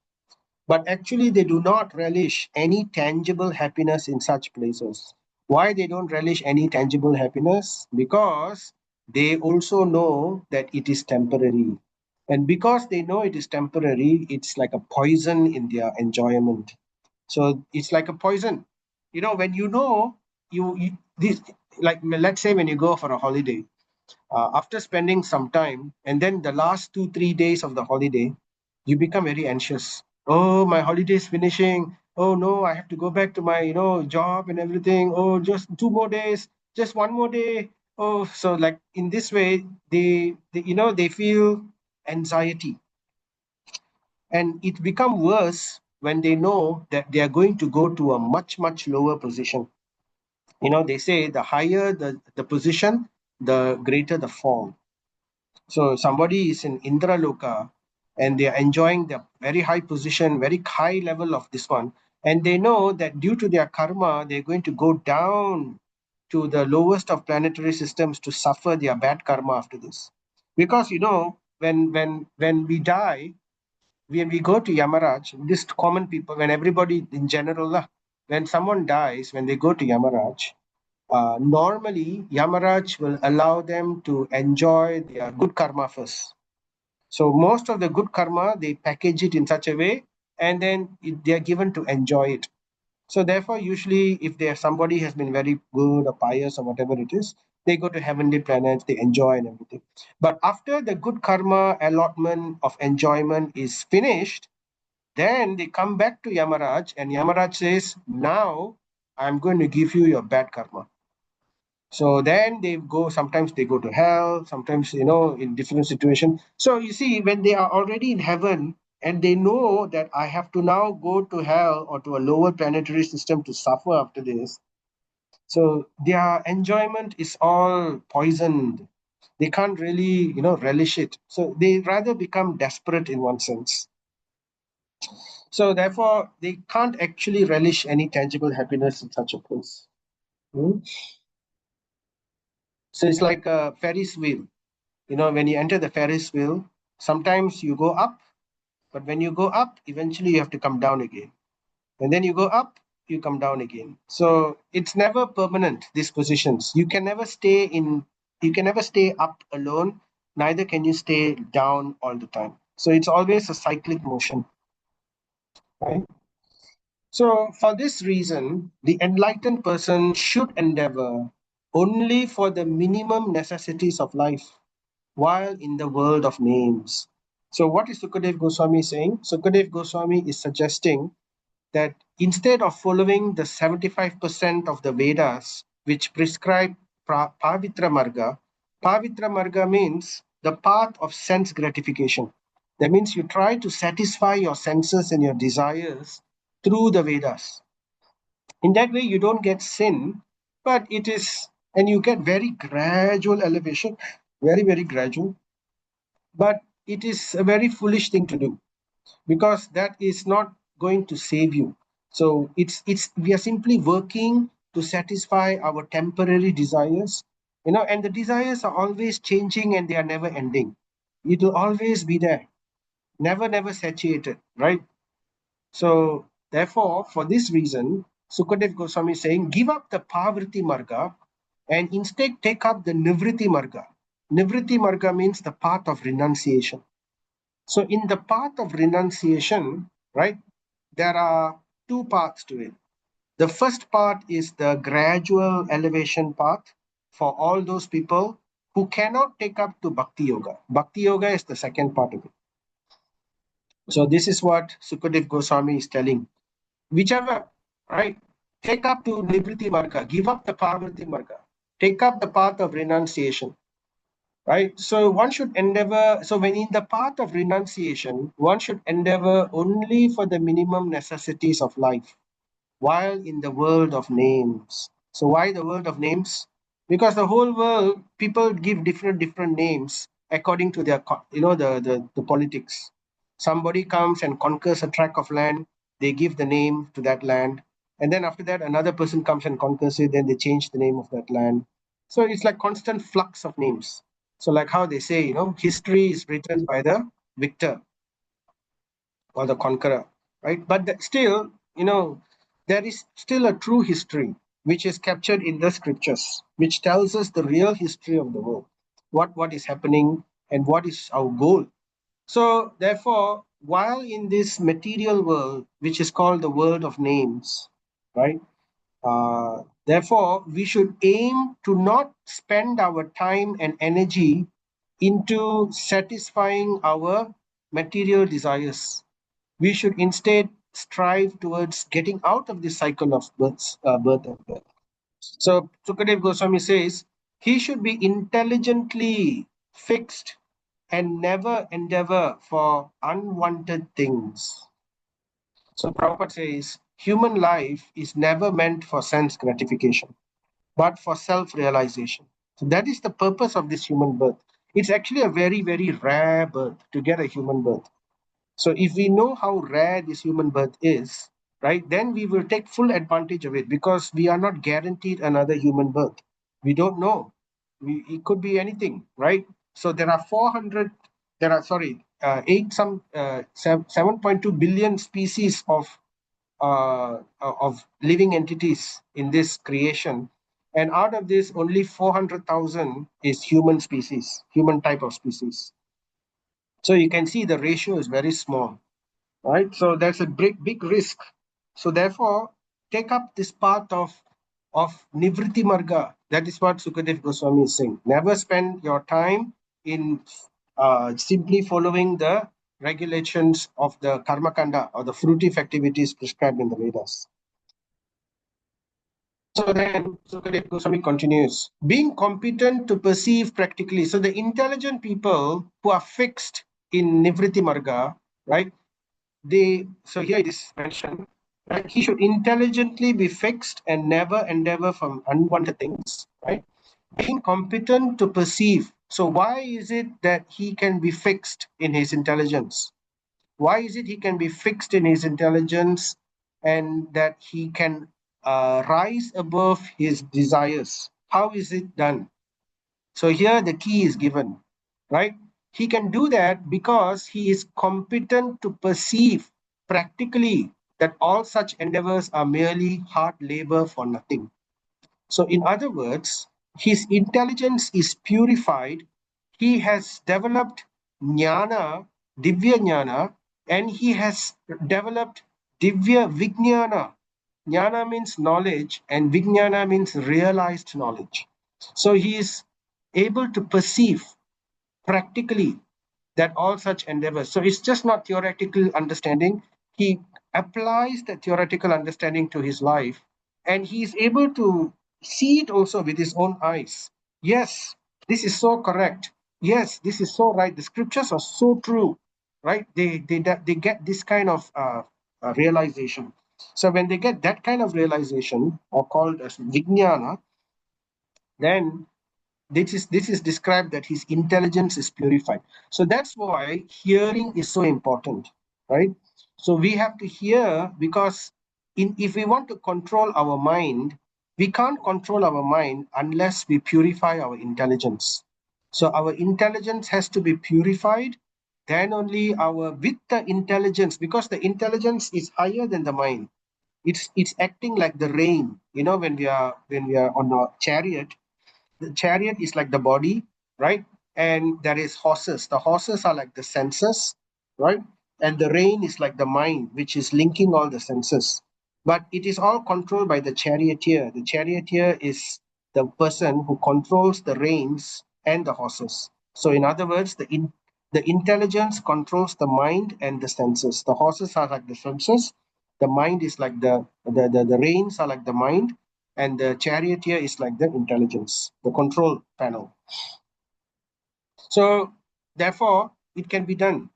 but actually they do not relish any tangible happiness in such places. Why they don't relish any tangible happiness? Because they also know that it is temporary. And because they know it is temporary, it's like a poison in their enjoyment. So it's like a poison. When you this, like let's say when you go for a holiday, after spending some time, and then the last 2 3 days of the holiday, you become very anxious. Oh, my holiday is finishing. Oh no, I have to go back to my job and everything. Oh, just 2 more days, just 1 more day. Oh, so like in this way, they feel anxiety, and it become worse when they know that they are going to go to a much much lower position. They say the higher the position, the greater the fall. So somebody is in Indra Loka and they are enjoying the very high position, very high level of this one. And they know that due to their karma, they're going to go down to the lowest of planetary systems to suffer their bad karma after this. Because when we die, when we go to Yamaraj, this common people, when everybody in general, when someone dies, when they go to Yamaraj, normally Yamaraj will allow them to enjoy their good karma first. So most of the good karma, they package it in such a way, and then they are given to enjoy it. So therefore, usually, if there somebody has been very good or pious or whatever it is, they go to heavenly planets, they enjoy and everything. But after the good karma allotment of enjoyment is finished, then they come back to Yamaraj, and Yamaraj says, "Now I'm going to give you your bad karma." So then sometimes they go to hell, sometimes, in different situations. So you see, when they are already in heaven and they know that I have to now go to hell or to a lower planetary system to suffer after this, So their enjoyment is all poisoned. They can't really, relish it. So they rather become desperate in one sense. So therefore, they can't actually relish any tangible happiness in such a place. Hmm? So it's like a Ferris wheel. When you enter the Ferris wheel, sometimes you go up, but when you go up, eventually you have to come down again. And then you go up, you come down again. So it's never permanent, these positions. You can never stay up alone, neither can you stay down all the time. So it's always a cyclic motion, right? So for this reason, the enlightened person should endeavor only for the minimum necessities of life while in the world of names. So what is Sukadev Goswami saying? Sukadev Goswami is suggesting that instead of following the 75% of the Vedas, which prescribe Pavitra Marga, Pavitra Marga means the path of sense gratification. That means you try to satisfy your senses and your desires through the Vedas. In that way, you don't get sin, but and you get very gradual elevation, very, very gradual. But it is a very foolish thing to do because that is not going to save you. So we are simply working to satisfy our temporary desires, and the desires are always changing and they are never ending. It will always be there, never satiated, right? So therefore, for this reason, Sukadev Goswami is saying, give up the Pavriti Marga and instead take up the Nivriti Marga. Nivriti Marga means the path of renunciation. So in the path of renunciation, right, there are two paths to it. The first part is the gradual elevation path for all those people who cannot take up to Bhakti Yoga. Bhakti Yoga is the second part of it. So this is what Sukadev Goswami is telling. Whichever, right, take up to Nivriti Marga, give up the Parvati Marga, take up the path of renunciation. Right, so one should endeavor. So, when in the path of renunciation, one should endeavor only for the minimum necessities of life, while in the world of names. So, why the world of names? Because the whole world, people give different names according to their, the politics. Somebody comes and conquers a tract of land, they give the name to that land, and then after that, another person comes and conquers it, then they change the name of that land. So it's like constant flux of names. So, like how they say, history is written by the victor or the conqueror, right? But still, there is still a true history which is captured in the scriptures, which tells us the real history of the world, what is happening and what is our goal. So, therefore, while in this material world, which is called the world of names, right? Therefore, we should aim to not spend our time and energy into satisfying our material desires. We should instead strive towards getting out of this cycle of birth and death. So Sukadev Goswami says he should be intelligently fixed and never endeavor for unwanted things. So Prabhupada says human life is never meant for sense gratification, but for self-realization. So that is the purpose of this human birth. It's actually a very, very rare birth to get a human birth. So if we know how rare this human birth is, right, then we will take full advantage of it because we are not guaranteed another human birth. We don't know. It could be anything, right? So there are 7.2 billion species of living entities in this creation. And out of this, only 400,000 is human species, human type of species. So you can see the ratio is very small, right? So that's a big risk. So therefore, take up this path of Nivriti Marga. That is what Sukadev Goswami is saying. Never spend your time in simply following the regulations of the karma kanda or the fruitive activities prescribed in the Vedas. So then Sukadev Goswami continues, being competent to perceive practically. So the intelligent people who are fixed in Nivriti Marga, right? So here it is mentioned, Right? He should intelligently be fixed and never endeavor from unwanted things, right? Being competent to perceive. So why is it that he can be fixed in his intelligence? Why is it he can be fixed in his intelligence and that he can rise above his desires? How is it done? So here the key is given, right? He can do that because he is competent to perceive practically that all such endeavors are merely hard labor for nothing. So, in other words, his intelligence is purified. He has developed jnana, divya jnana, and he has developed divya vijnana. Jnana means knowledge, and vijnana means realized knowledge. So, he is able to perceive practically that all such endeavors. So it's just not theoretical understanding. He applies the theoretical understanding to his life, and he is able to see it also with his own eyes. Yes, this is so correct. Yes, this is so right. The scriptures are so true, right? They get this kind of realization. So when they get that kind of realization, or called as vijnana, then this is described that his intelligence is purified. So that's why hearing is so important, right? So we have to hear, because if we want to control our mind, we can't control our mind unless we purify our intelligence. So our intelligence has to be purified. Then only our, with the intelligence, because the intelligence is higher than the mind, it's acting like the rain. When we are on a chariot, the chariot is like the body, right? And there is horses. The horses are like the senses, right? And the rein is like the mind, which is linking all the senses. But it is all controlled by the charioteer. The charioteer is the person who controls the reins and the horses. So, in other words, the intelligence controls the mind and the senses. The horses are like the senses. The mind is like the reins are like the mind, and the charioteer is like the intelligence, the control panel. So therefore it can be done,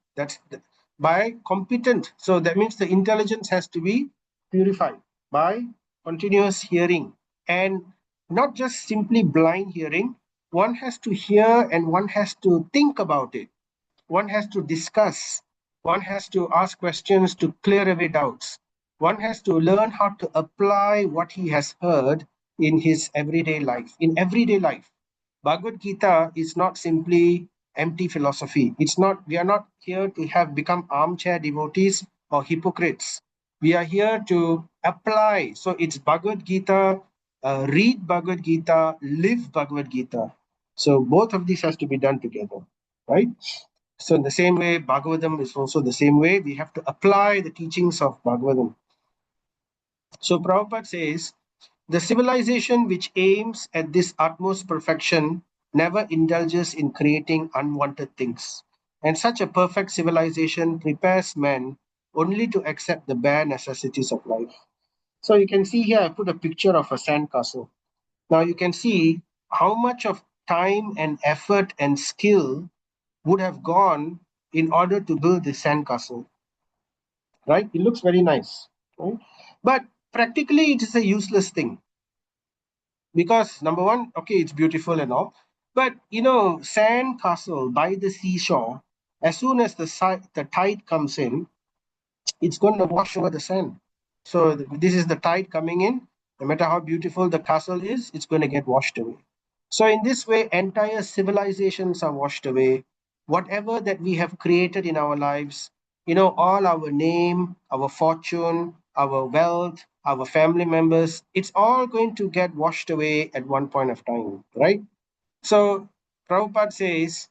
by competent. So that means the intelligence has to be purified by continuous hearing, and not just simply blind hearing. One has to hear and one has to think about it. One has to discuss. One has to ask questions to clear away doubts. One has to learn how to apply what he has heard in his everyday life. In everyday life, Bhagavad Gita is not simply empty philosophy. It's not. We are not here to have become armchair devotees or hypocrites. We are here to apply. So it's Bhagavad Gita. Read Bhagavad Gita. Live Bhagavad Gita. So both of these has to be done together, right? So in the same way, Bhagavatam is also the same way. We have to apply the teachings of Bhagavatam. So Prabhupada says, the civilization which aims at this utmost perfection never indulges in creating unwanted things. And such a perfect civilization prepares man only to accept the bare necessities of life. So you can see here, I put a picture of a sandcastle. Now you can see how much of time and effort and skill would have gone in order to build this sandcastle, right? It looks very nice, right? But practically, it is a useless thing, because number one, okay, it's beautiful and all, but sand castle by the seashore, as soon as the tide comes in, it's going to wash over the sand. So this is the tide coming in. No matter how beautiful the castle is, it's going to get washed away. So in this way, entire civilizations are washed away. Whatever that we have created in our lives, all our name, our fortune, our wealth, our family members, it's all going to get washed away at one point of time, right? So Prabhupada says,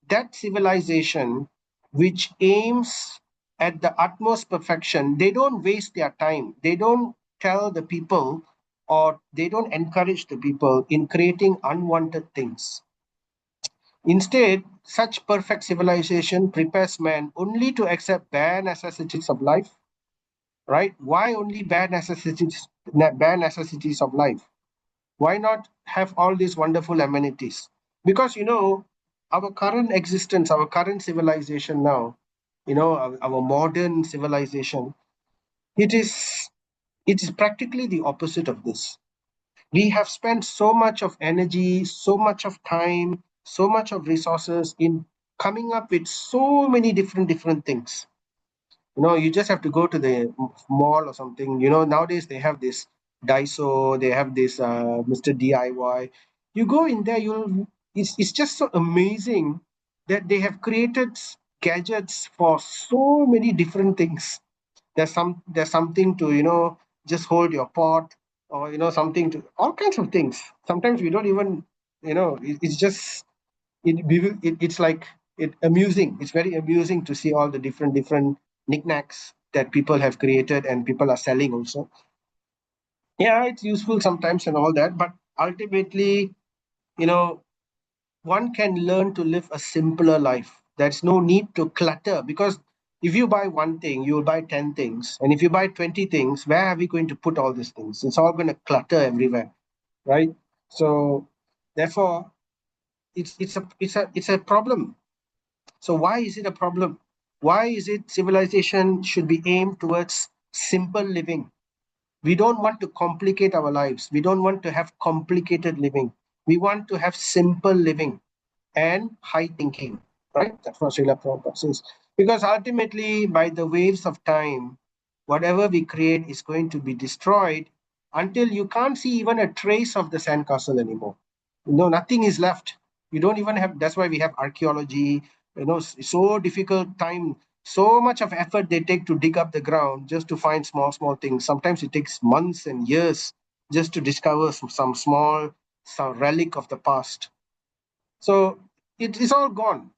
that civilization which aims at the utmost perfection, they don't waste their time. They don't tell the people, or they don't encourage the people in creating unwanted things. Instead, such perfect civilization prepares man only to accept bare necessities of life, right? Why only bare necessities of life? Why not have all these wonderful amenities? Because our current existence, our current civilization now, our modern civilization, it is It is practically the opposite of this. We have spent so much of energy, so much of time, so much of resources in coming up with so many different things. You just have to go to the mall or something. Nowadays they have this Daiso, they have this Mr. DIY. You go in there, it's just so amazing that they have created gadgets for so many different things. There's something to just hold your pot, or something to all kinds of things. Sometimes we don't even it's just it's like it's very amusing to see all the different knickknacks that people have created and people are selling also. Yeah, it's useful sometimes and all that, but ultimately, you know one can learn to live a simpler life. There's no need to clutter, because if you buy one thing, you will buy 10 things. And if you buy 20 things, where are we going to put all these things? It's all going to clutter everywhere, right? So therefore, it's a problem. So why is it a problem? Why is it civilization should be aimed towards simple living? We don't want to complicate our lives. We don't want to have complicated living. We want to have simple living and high thinking, right? That's what Srila Prabhupada says. Because ultimately, by the waves of time, whatever we create is going to be destroyed until you can't see even a trace of the sandcastle anymore. Nothing is left. You don't even have, that's why we have archaeology, so difficult time, so much of effort they take to dig up the ground just to find small things. Sometimes it takes months and years just to discover some relic of the past. So it is all gone.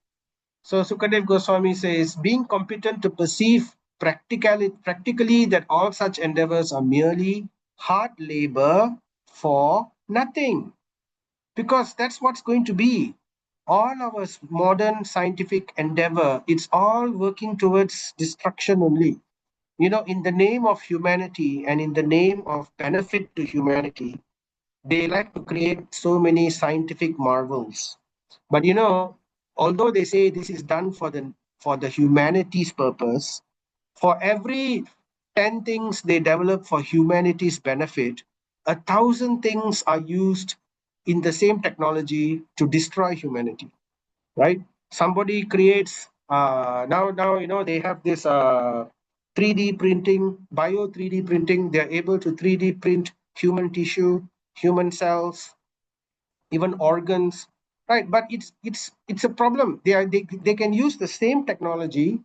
So Sukadev Goswami says, being competent to perceive practically that all such endeavors are merely hard labor for nothing, because that's what's going to be. All our modern scientific endeavor, it's all working towards destruction only. In the name of humanity and in the name of benefit to humanity, they like to create so many scientific marvels. But although they say this is done for the humanity's purpose, for every 10 things they develop for humanity's benefit, 1,000 things are used in the same technology to destroy humanity, right? Somebody creates now they have this 3D printing, bio 3D printing. They're able to 3D print human tissue, human cells, even organs, right? But it's a problem. They can use the same technology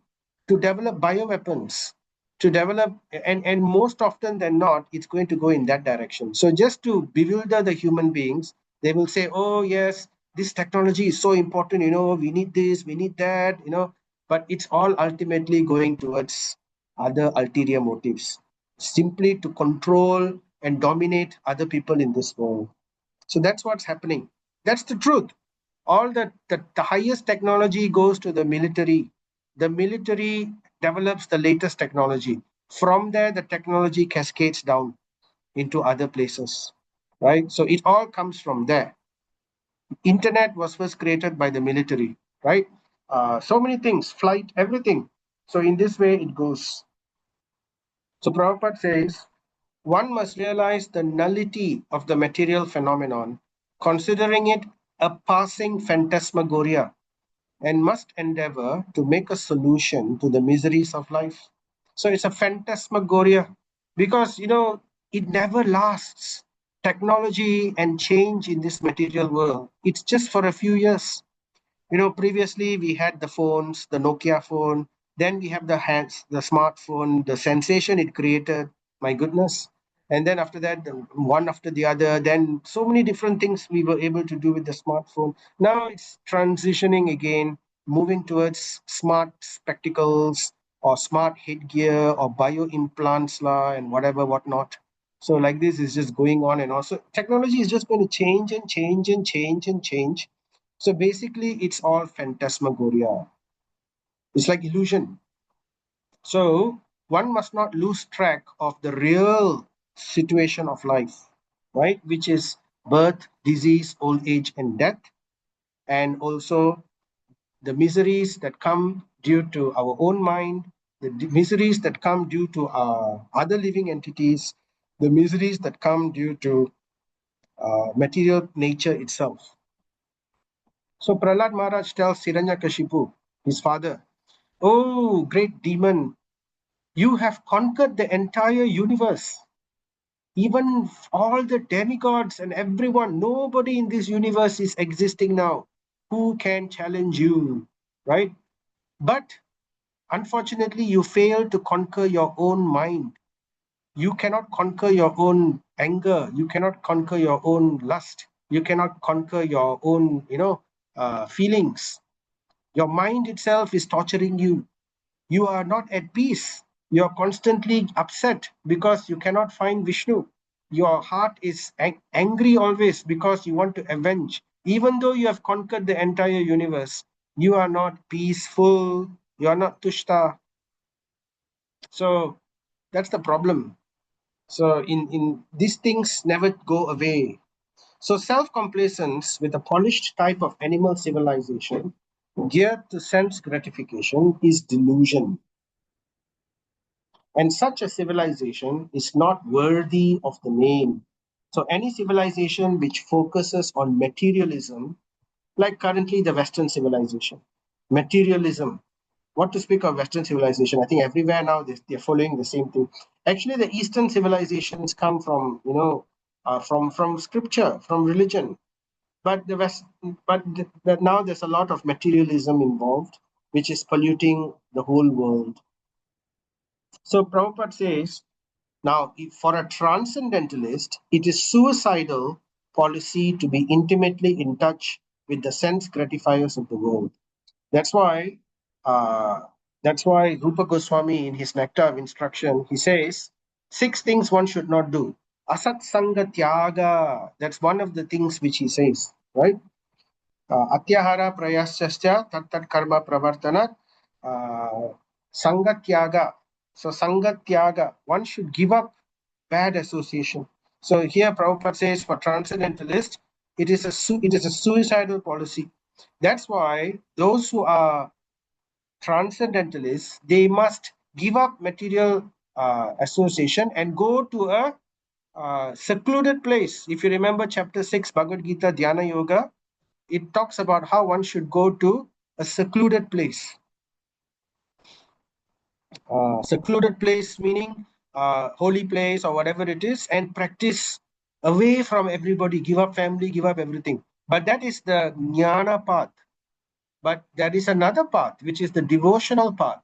to develop bioweapons, to develop, and most often than not, it's going to go in that direction. So just to bewilder the human beings, they will say, oh yes, this technology is so important, we need this, we need that, but it's all ultimately going towards other ulterior motives, simply to control and dominate other people in this world. So that's what's happening. That's the truth. All the highest technology goes to the military. The military develops the latest technology. From there, the technology cascades down into other places, right? So it all comes from there. Internet was first created by the military, right? So many things, flight, everything. So in this way, it goes. So Prabhupada says, one must realize the nullity of the material phenomenon, considering it a passing phantasmagoria, and must endeavor to make a solution to the miseries of life. So it's a phantasmagoria because, it never lasts. Technology and change in this material world, it's just for a few years. Previously we had the phones, the Nokia phone, then we have the hands, the smartphone, the sensation it created, my goodness. And then after that, one after the other, then so many different things we were able to do with the smartphone. Now it's transitioning again, moving towards smart spectacles or smart headgear or bio implants and whatnot. So like this is just going on, and also technology is just going to change and change and change and change. So basically, it's all phantasmagoria. It's like illusion. So one must not lose track of the real situation of life, right? Which is birth, disease, old age, and death, and also the miseries that come due to our own mind, the miseries that come due to other living entities, the miseries that come due to material nature itself. So Prahlad Maharaj tells Hiranyakashipu, his father, "Oh, great demon, you have conquered the entire universe. Even all the demigods and everyone, nobody in this universe is existing now. Who can challenge you?" Right? But unfortunately, you fail to conquer your own mind. You cannot conquer your own anger. You cannot conquer your own lust. You cannot conquer your own, feelings. Your mind itself is torturing you. You are not at peace. You are constantly upset because you cannot find Vishnu. Your heart is angry always because you want to avenge. Even though you have conquered the entire universe, you are not peaceful. You are not tushta. So that's the problem. So in these things never go away. So self-complacence with a polished type of animal civilization geared to sense gratification is delusion. And such a civilization is not worthy of the name. So any civilization which focuses on materialism, like currently the Western civilization, materialism, what to speak of Western civilization? I think everywhere now they're following the same thing. Actually, the Eastern civilizations come from, from scripture, from religion. But the West, but now there's a lot of materialism involved, which is polluting the whole world. So Prabhupada says, now, for a transcendentalist, it is suicidal policy to be intimately in touch with the sense gratifiers of the world. That's why, uh, that's why Rupa Goswami in his Nectar of Instruction, he says, 6 things one should not do. Asat Sanga Tyaga, that's one of the things which he says, right? Atyahara Prayasyasya Tat Karma Pravartana Sangatyaga. So Sangatyaga, one should give up bad association. So here Prabhupada says for transcendentalists, it is a suicidal policy. That's why those who are transcendentalists, they must give up material association and go to a secluded place. If you remember chapter 6, Bhagavad Gita, Dhyana Yoga, it talks about how one should go to a secluded place. Secluded place meaning holy place or whatever it is, and practice away from everybody, give up family, give up everything. But that is the jnana path. But there is another path, which is the devotional path.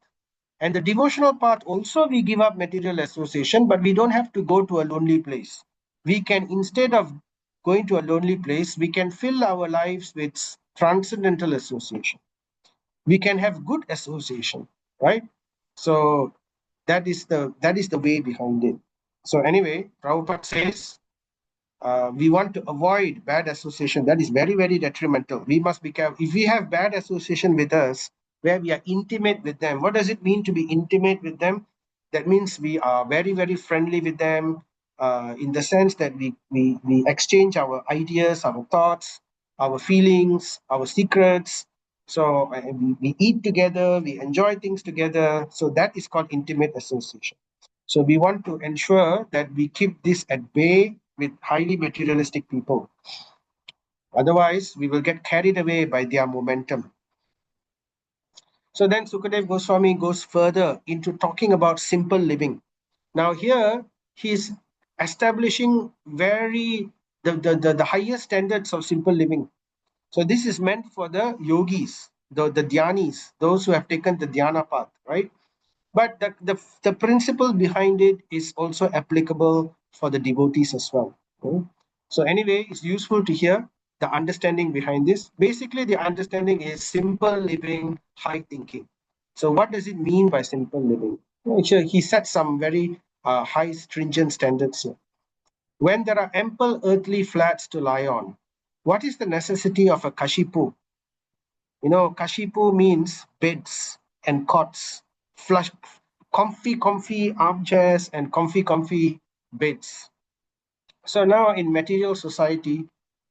And the devotional path also we give up material association, but we don't have to go to a lonely place. We can, instead of going to a lonely place, we can fill our lives with transcendental association. We can have good association, right? So that is the way behind it. So anyway, Prabhupada says we want to avoid bad association. That is very, very detrimental. We must be careful. If we have bad association with us, where we are intimate with them, what does it mean to be intimate with them? That means we are very, very friendly with them, in the sense that we exchange our ideas, our thoughts, our feelings, our secrets. So we eat together, we enjoy things together. So that is called intimate association. So we want to ensure that we keep this at bay with highly materialistic people. Otherwise, we will get carried away by their momentum. So then Sukadev Goswami goes further into talking about simple living. Now here, he's establishing the highest standards of simple living. So this is meant for the yogis, the dhyanis, those who have taken the dhyana path, right? But the principle behind it is also applicable for the devotees as well. Okay? So anyway, it's useful to hear the understanding behind this. Basically, the understanding is simple living, high thinking. So what does it mean by simple living? Actually, he sets some very high stringent standards here. When there are ample earthly flats to lie on, what is the necessity of a kashipu? Kashipu means beds and cots, flush, comfy armchairs and comfy beds. So now in material society,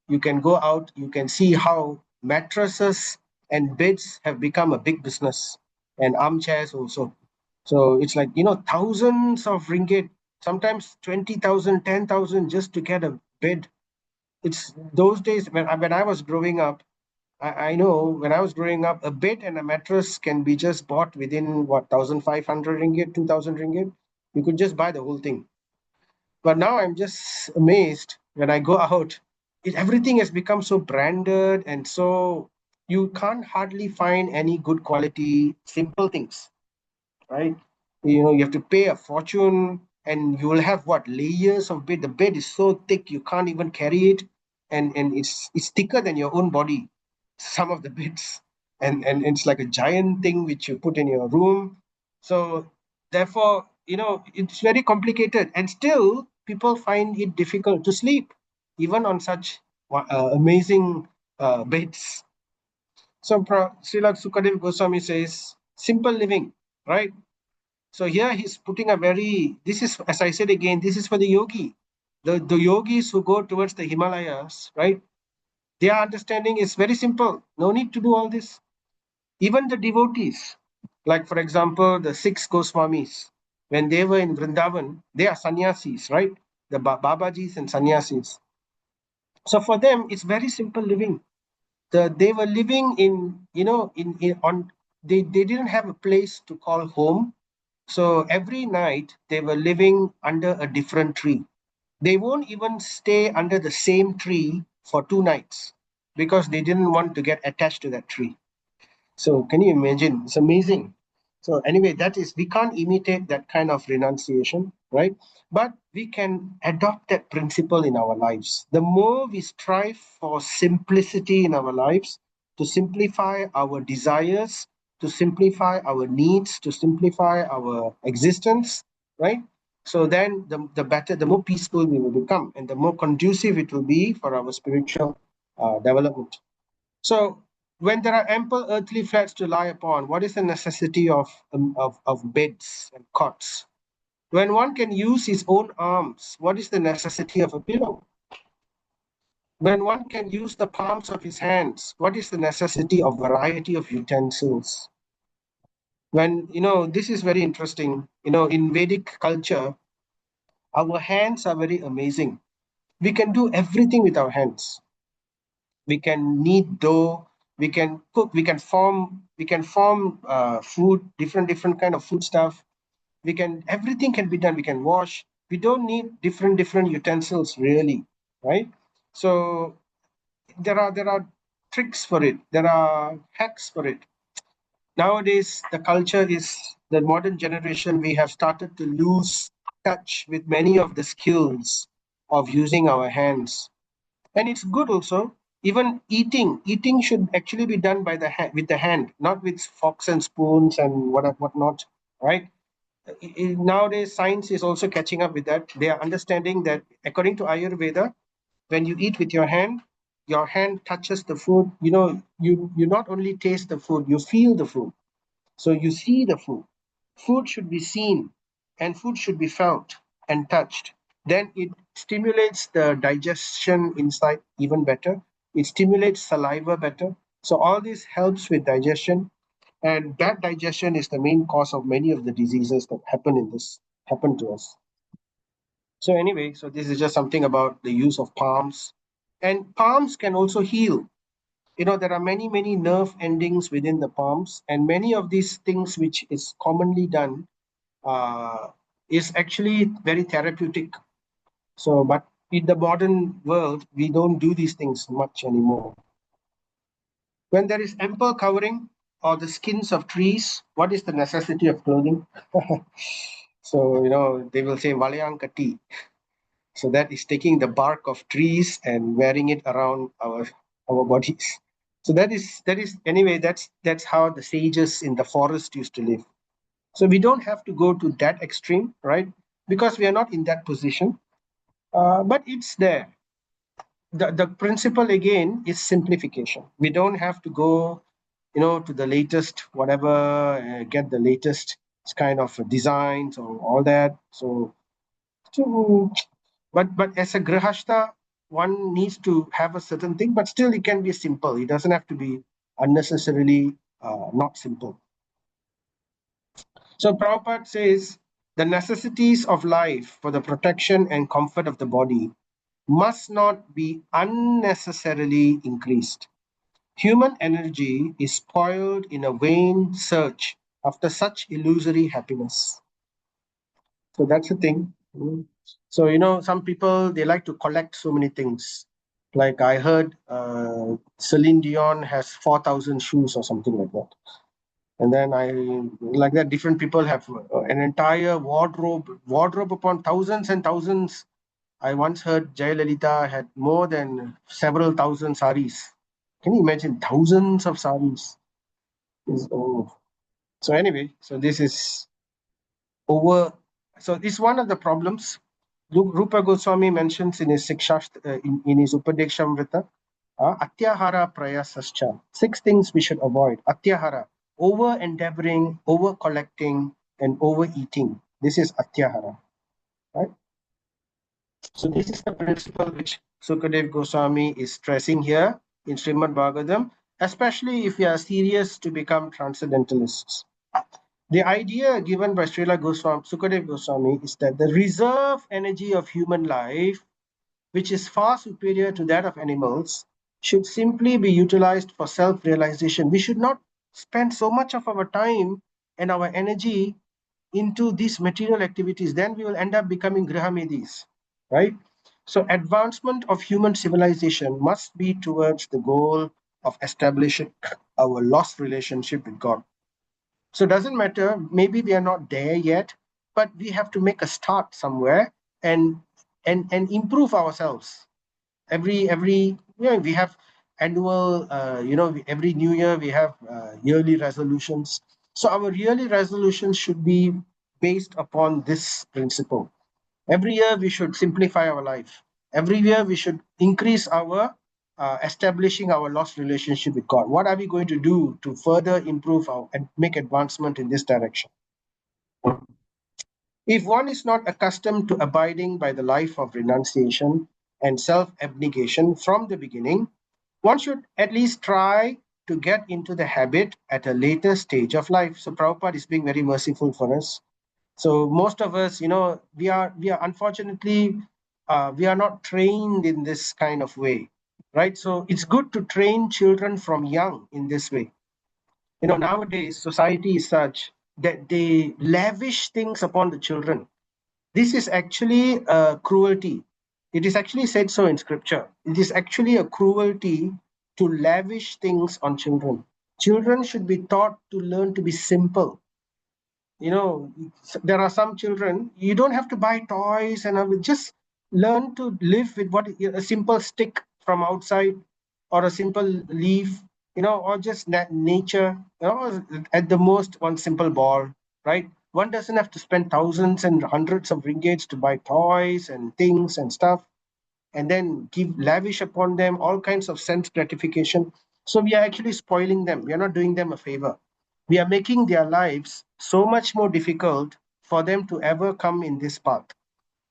you can go out, you can see how mattresses and beds have become a big business, and armchairs also. So it's like, thousands of ringgit sometimes 20,000, 10,000 just to get a bed. It's those days when I was growing up. I know when I was growing up, a bed and a mattress can be just bought within what 1,500 ringgit, 2,000 ringgit. You could just buy the whole thing. But now I'm just amazed when I go out. Everything has become so branded, and so you can't hardly find any good quality, simple things, right? You have to pay a fortune, and you will have what layers of bed. The bed is so thick you can't even carry it, and it's thicker than your own body. Some of the beds, and it's like a giant thing which you put in your room. So therefore, it's very complicated, and still people find it difficult to sleep, even on such amazing beds. So Srila Sukadev Goswami says, simple living, right? So here he's putting a very, this is, as I said again, this is for the yogi. The yogis who go towards the Himalayas, right? Their understanding is very simple. No need to do all this. Even the devotees, like for example, the six Goswamis, when they were in Vrindavan, they are sannyasis, right? The Babajis and sannyasis. So for them, it's very simple living. They were living in, in on, they didn't have a place to call home. So every night they were living under a different tree. They won't even stay under the same tree for 2 nights because they didn't want to get attached to that tree. So can you imagine? It's amazing. So anyway, that is, we can't imitate that kind of renunciation, right? But we can adopt that principle in our lives. The more we strive for simplicity in our lives, to simplify our desires, to simplify our needs, to simplify our existence, right? So then the better, the more peaceful we will become, and the more conducive it will be for our spiritual development. So, when there are ample earthly flats to lie upon, what is the necessity of beds and cots? When one can use his own arms, what is the necessity of a pillow? When one can use the palms of his hands, what is the necessity of variety of utensils? When, this is very interesting, in Vedic culture, our hands are very amazing. We can do everything with our hands. We can knead dough, we can cook, we can form food, different kind of food stuff. Everything can be done. We can wash. We don't need different utensils really, right? So there are tricks for it, there are hacks for it. Nowadays the culture is, the modern generation, we have started to lose touch with many of the skills of using our hands. And it's good also. Even eating should actually be done by the hand, with the hand, not with forks and spoons and whatnot, right? Nowadays science is also catching up with that. They are understanding that according to Ayurveda, when you eat with your hand touches the food. You not only taste the food, you feel the food. So you see the food. Food should be seen, and food should be felt and touched. Then it stimulates the digestion inside even better. It stimulates saliva better. So all this helps with digestion, and bad digestion is the main cause of many of the diseases that happen to us. So anyway, so this is just something about the use of palms, and palms can also heal. There are many nerve endings within the palms, and many of these things which is commonly done uh, is actually very therapeutic. So but in the modern world we don't do these things much anymore. When there is ample covering or the skins of trees, what is the necessity of clothing? So they will say valayang kati. So that is taking the bark of trees and wearing it around our bodies. So that is anyway. That's how the sages in the forest used to live. So we don't have to go to that extreme, right? Because we are not in that position. But it's there. The principle again is simplification. We don't have to go, to the latest whatever, get the latest kind of designs or all that. So but as a grihastha, one needs to have a certain thing, but still it can be simple. It doesn't have to be unnecessarily not simple. So Prabhupada says, The necessities of life for the protection and comfort of the body must not be unnecessarily increased. Human energy is spoiled in a vain search after such illusory happiness. So that's the thing. So, some people, they like to collect so many things. Like I heard Celine Dion has 4,000 shoes or something like that. And then like that, different people have an entire wardrobe upon thousands and thousands. I once heard Jayalalitha had more than several thousand saris. Can you imagine thousands of saris? Oh. So anyway, so this is over. So this is one of the problems Rupa Goswami mentions in his in his Upadeshamrita. Atyahara prayasascha. 6 things we should avoid. Atyahara, over endeavoring, over collecting, and overeating. This is atyahara, right? So this is the principle which Sukadev Goswami is stressing here in Srimad Bhagavatam, especially if we are serious to become transcendentalists. The idea given by Sukadev Goswami is that the reserve energy of human life, which is far superior to that of animals, should simply be utilized for self-realization. We should not spend so much of our time and our energy into these material activities. Then we will end up becoming Grihamedis, right? So advancement of human civilization must be towards the goal of establishing our lost relationship with God. So it doesn't matter, maybe we are not there yet, but we have to make a start somewhere and improve ourselves. Every we have annual every new year we have yearly resolutions. So our yearly resolutions should be based upon this principle. Every year we should simplify our life. Every year we should increase our establishing our lost relationship with God. What are we going to do to further improve and make advancement in this direction? If one is not accustomed to abiding by the life of renunciation and self-abnegation from the beginning, one should at least try to get into the habit at a later stage of life. So Prabhupada is being very merciful for us. So most of us, we are unfortunately, we are not trained in this kind of way, right? So it's good to train children from young in this way. Nowadays society is such that they lavish things upon the children. This is actually a cruelty. It is actually said so in scripture. It is actually a cruelty to lavish things on children. Children should be taught to learn to be simple. There are some children, you don't have to buy toys and all, just learn to live with what a simple stick from outside, or a simple leaf, or just nature, at the most one simple ball, right? One doesn't have to spend thousands and hundreds of ringgits to buy toys and things and stuff, and then give lavish upon them all kinds of sense gratification. So we are actually spoiling them. We are not doing them a favor. We are making their lives so much more difficult for them to ever come in this path.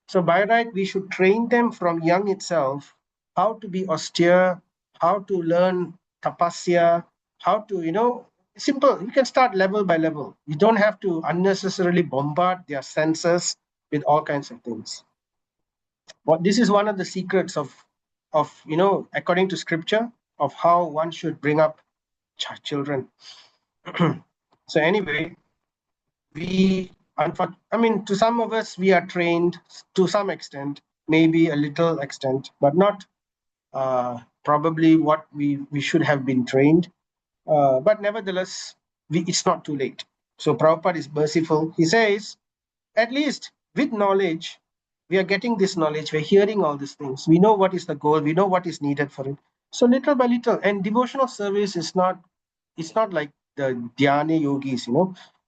So by right, we should train them from young itself how to be austere, how to learn tapasya, how to, simple. You can start level by level. You don't have to unnecessarily bombard their senses with all kinds of things. This is one of the secrets of according to scripture, of how one should bring up children. So anyway, to some of us, we are trained to some extent, maybe a little extent, but not probably what we should have been trained. But nevertheless, it's not too late. So Prabhupada is merciful. He says, at least with knowledge, we are getting this knowledge, we're hearing all these things, we know what is the goal, we know what is needed for it. So little by little, and devotional service is not, it's not like the dhyana yogis,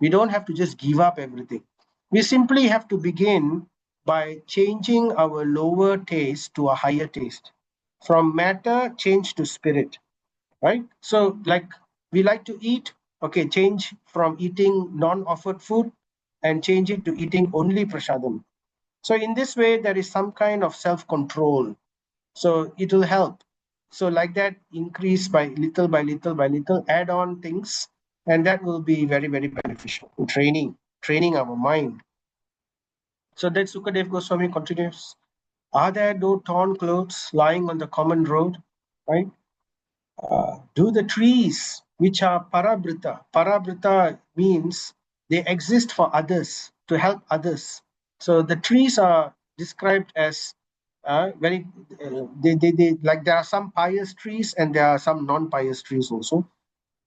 we don't have to just give up everything. We simply have to begin by changing our lower taste to a higher taste, from matter change to spirit, right? So like we like to eat, okay, change from eating non-offered food and change it to eating only prasadam. So in this way, there is some kind of self-control. So it will help. So like that, increase by little by little by little, add on things, and that will be very, very beneficial in training our mind. So then Sukadev Goswami continues, are there no torn clothes lying on the common road? Right? Do the trees which are parabrita means they exist for others, to help others. So the trees are described as very, they like there are some pious trees and there are some non-pious trees also.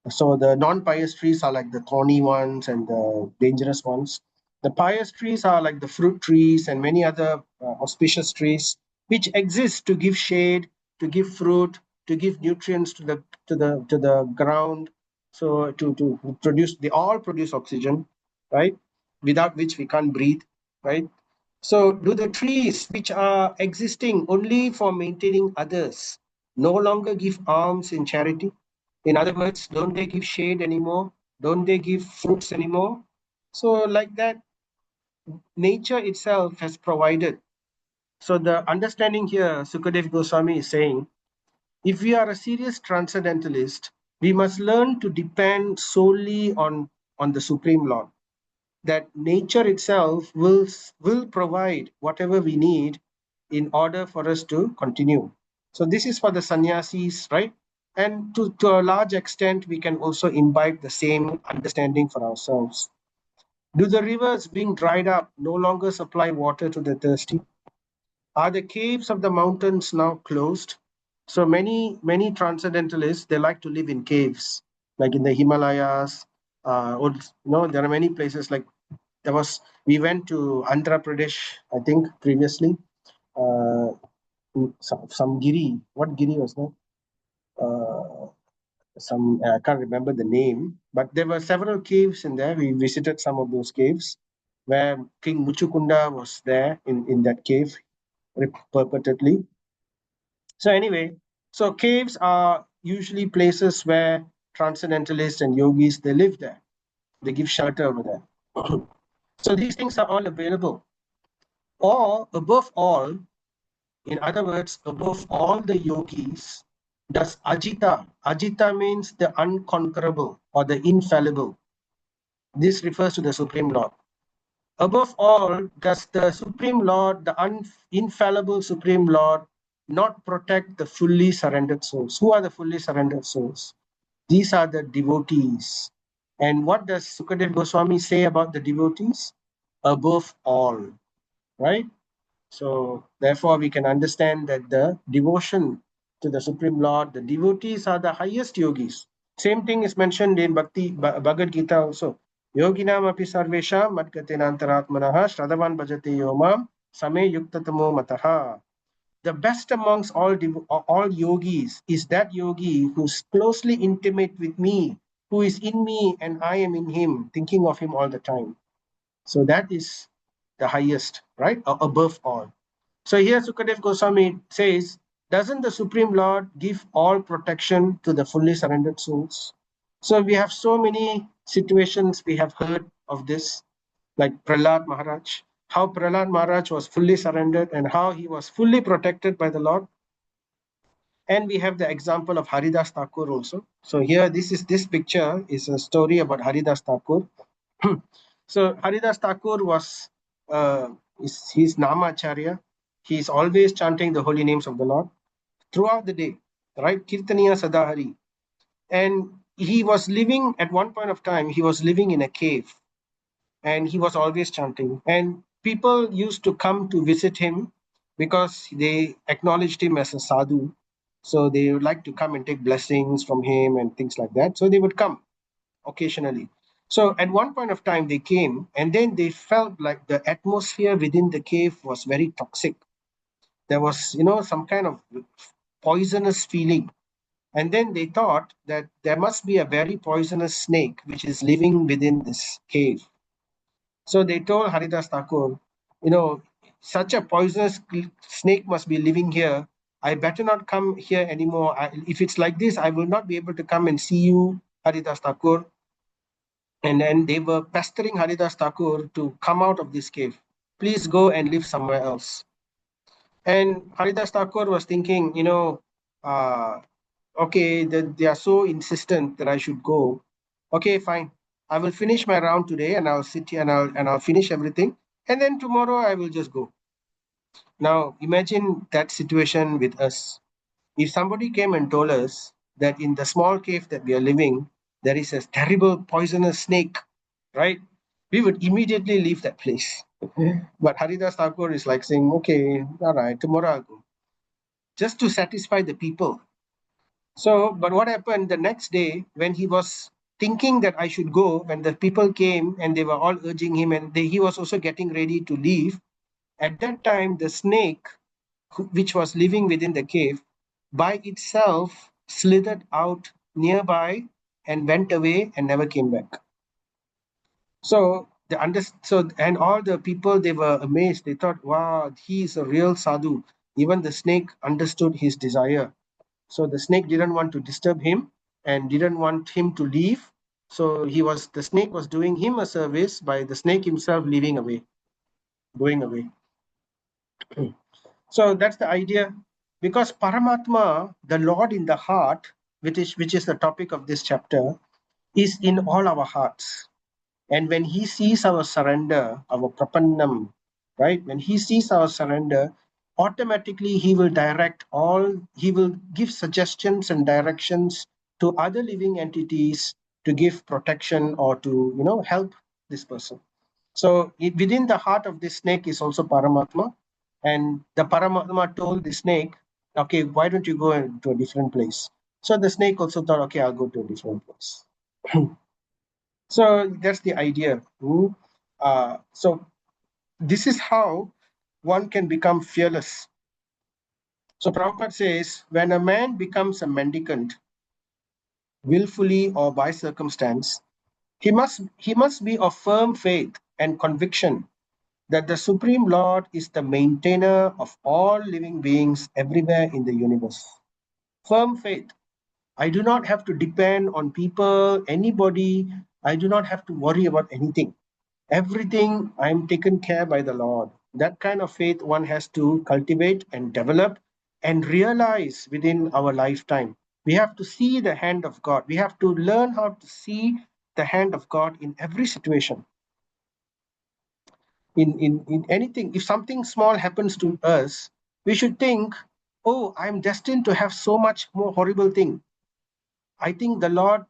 So the non-pious trees are like the thorny ones and the dangerous ones. The pious trees are like the fruit trees and many other auspicious trees, which exist to give shade, to give fruit, to give nutrients to the ground. So to produce, they all produce oxygen, right? Without which we can't breathe, right? So do the trees which are existing only for maintaining others no longer give alms in charity? In other words, don't they give shade anymore? Don't they give fruits anymore? So like that, nature itself has provided. So the understanding here, Sukadev Goswami is saying, if we are a serious transcendentalist, we must learn to depend solely on the Supreme Lord. That nature itself will provide whatever we need in order for us to continue. So this is for the sannyasis, right? And to a large extent, we can also imbibe the same understanding for ourselves. Do the rivers being dried up no longer supply water to the thirsty? Are the caves of the mountains now closed? So many transcendentalists, they like to live in caves, like in the Himalayas, or there are many places like we went to Andhra Pradesh, I think previously, uh, some giri. What giri was that? I can't remember the name, but there were several caves in there. We visited some of those caves where King Muchukunda was there in that cave perpetually. So anyway, so caves are usually places where transcendentalists and yogis, they live there. They give shelter over there. So these things are all available. Or above all, in other words, above all the yogis, does Ajita. Ajita means the unconquerable or the infallible. This refers to the Supreme Lord. Above all, does the Supreme Lord, the infallible Supreme Lord, not protect the fully surrendered souls? Who are the fully surrendered souls? These are the devotees. And what does Sukadev Goswami say about the devotees? Above all, right? So therefore, we can understand that the devotion to the Supreme Lord, the devotees are the highest yogis. Same thing is mentioned in Bhagavad Gita also. Yoginam api sarvesha madgatenantaratmanaha shradhavan bhajate yomam same yuktatamo mataha. The best amongst all yogis is that yogi who's closely intimate with me, who is in me and I am in him, thinking of him all the time. So that is the highest, right? Above all. So here Sukadev Goswami says, doesn't the Supreme Lord give all protection to the fully surrendered souls? So we have so many situations we have heard of this, like Prahlad Maharaj, how Prahlad Maharaj was fully surrendered and how he was fully protected by the Lord. And we have the example of Haridas Thakur also. So here, this picture is a story about Haridas Thakur. So Haridas Thakur was he's Namacharya. He's always chanting the holy names of the Lord throughout the day, right? Kirtaniya Sadahari. And he was living at one point of time, he was living in a cave and he was always chanting. And people used to come to visit him because they acknowledged him as a sadhu. So they would like to come and take blessings from him and things like that. So they would come occasionally. So at one point of time, they came and then they felt like the atmosphere within the cave was very toxic. There was, some kind of poisonous feeling. And then they thought that there must be a very poisonous snake which is living within this cave. So they told Haridas Thakur, such a poisonous snake must be living here. I better not come here anymore. If it's like this, I will not be able to come and see you, Haridas Thakur. And then they were pestering Haridas Thakur to come out of this cave. Please go and live somewhere else. And Haridas Thakur was thinking, uh, okay, they are so insistent that I should go. Okay, fine. I will finish my round today and I'll sit here and I'll finish everything. and then tomorrow I will just go. Now, imagine that situation with us. If somebody came and told us that in the small cave that we are living, there is a terrible poisonous snake, right? We would immediately leave that place. But Haridas Thakur is like saying, okay, all right, tomorrow I'll go. Just to satisfy the people. So, but what happened the next day when he was thinking that I should go, when the people came and they were all urging him and he was also getting ready to leave, at that time, the snake, which was living within the cave, by itself slithered out nearby and went away and never came back. So and all the people, they were amazed. They thought, wow, he is a real sadhu. Even the snake understood his desire. So the snake didn't want to disturb him and didn't want him to leave. So the snake was doing him a service by the snake himself leaving away, going away. So that's the idea. Because Paramatma, the Lord in the heart, which is the topic of this chapter, is in all our hearts. And when he sees our surrender, our prapannam, right? When he sees our surrender, automatically he will he will give suggestions and directions to other living entities to give protection or to, help this person. So within the heart of this snake is also Paramatma. And the Paramatma told the snake, okay, why don't you go to a different place? So the snake also thought, okay, I'll go to a different place. So that's the idea. So this is how one can become fearless. So Prabhupada says, when a man becomes a mendicant, willfully or by circumstance, he must be of firm faith and conviction that the Supreme Lord is the maintainer of all living beings everywhere in the universe. Firm faith. I do not have to depend on people, anybody. I do not have to worry about anything. Everything I'm taken care by the Lord. That kind of faith one has to cultivate and develop and realize within our lifetime. We have to see the hand of God. We have to learn how to see the hand of God in every situation. In anything, if something small happens to us, we should think, oh, I'm destined to have so much more horrible thing. I think the Lord,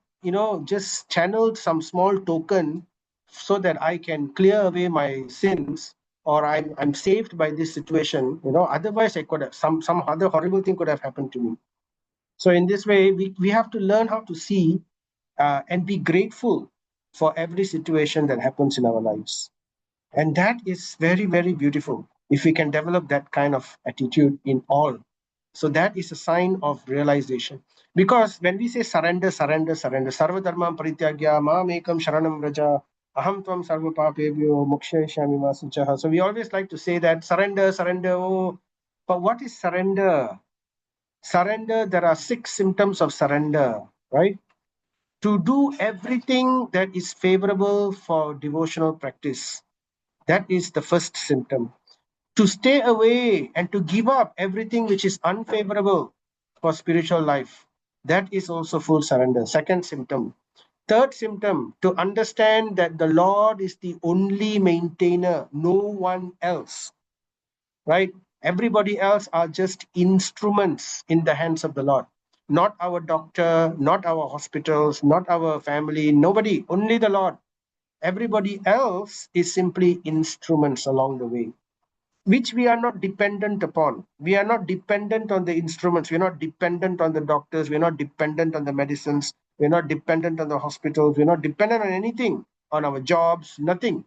just channeled some small token so that I can clear away my sins, or I'm saved by this situation. Otherwise I could have some other horrible thing could have happened to me. So in this way, we have to learn how to see and be grateful for every situation that happens in our lives. And that is very, very beautiful if we can develop that kind of attitude in all. So that is a sign of realization. Because when we say surrender, surrender, surrender, sarva dharma parityagya, mam ekam sharanam vraja, aham tvam sarva papebhyo mokshayashyami ma suchaha. So we always like to say that surrender, surrender. Oh, but what is surrender? Surrender, there are 6 symptoms of surrender, right? To do everything that is favorable for devotional practice. That is the first symptom. To stay away and to give up everything which is unfavorable for spiritual life. That is also full surrender. Second symptom. Third symptom, to understand that the Lord is the only maintainer, no one else. Right? Everybody else are just instruments in the hands of the Lord. Not our doctor, not our hospitals, not our family, nobody, only the Lord. Everybody else is simply instruments along the way, which we are not dependent upon. We are not dependent on the instruments. We're not dependent on the doctors. We're not dependent on the medicines. We're not dependent on the hospitals. We're not dependent on anything, on our jobs, nothing,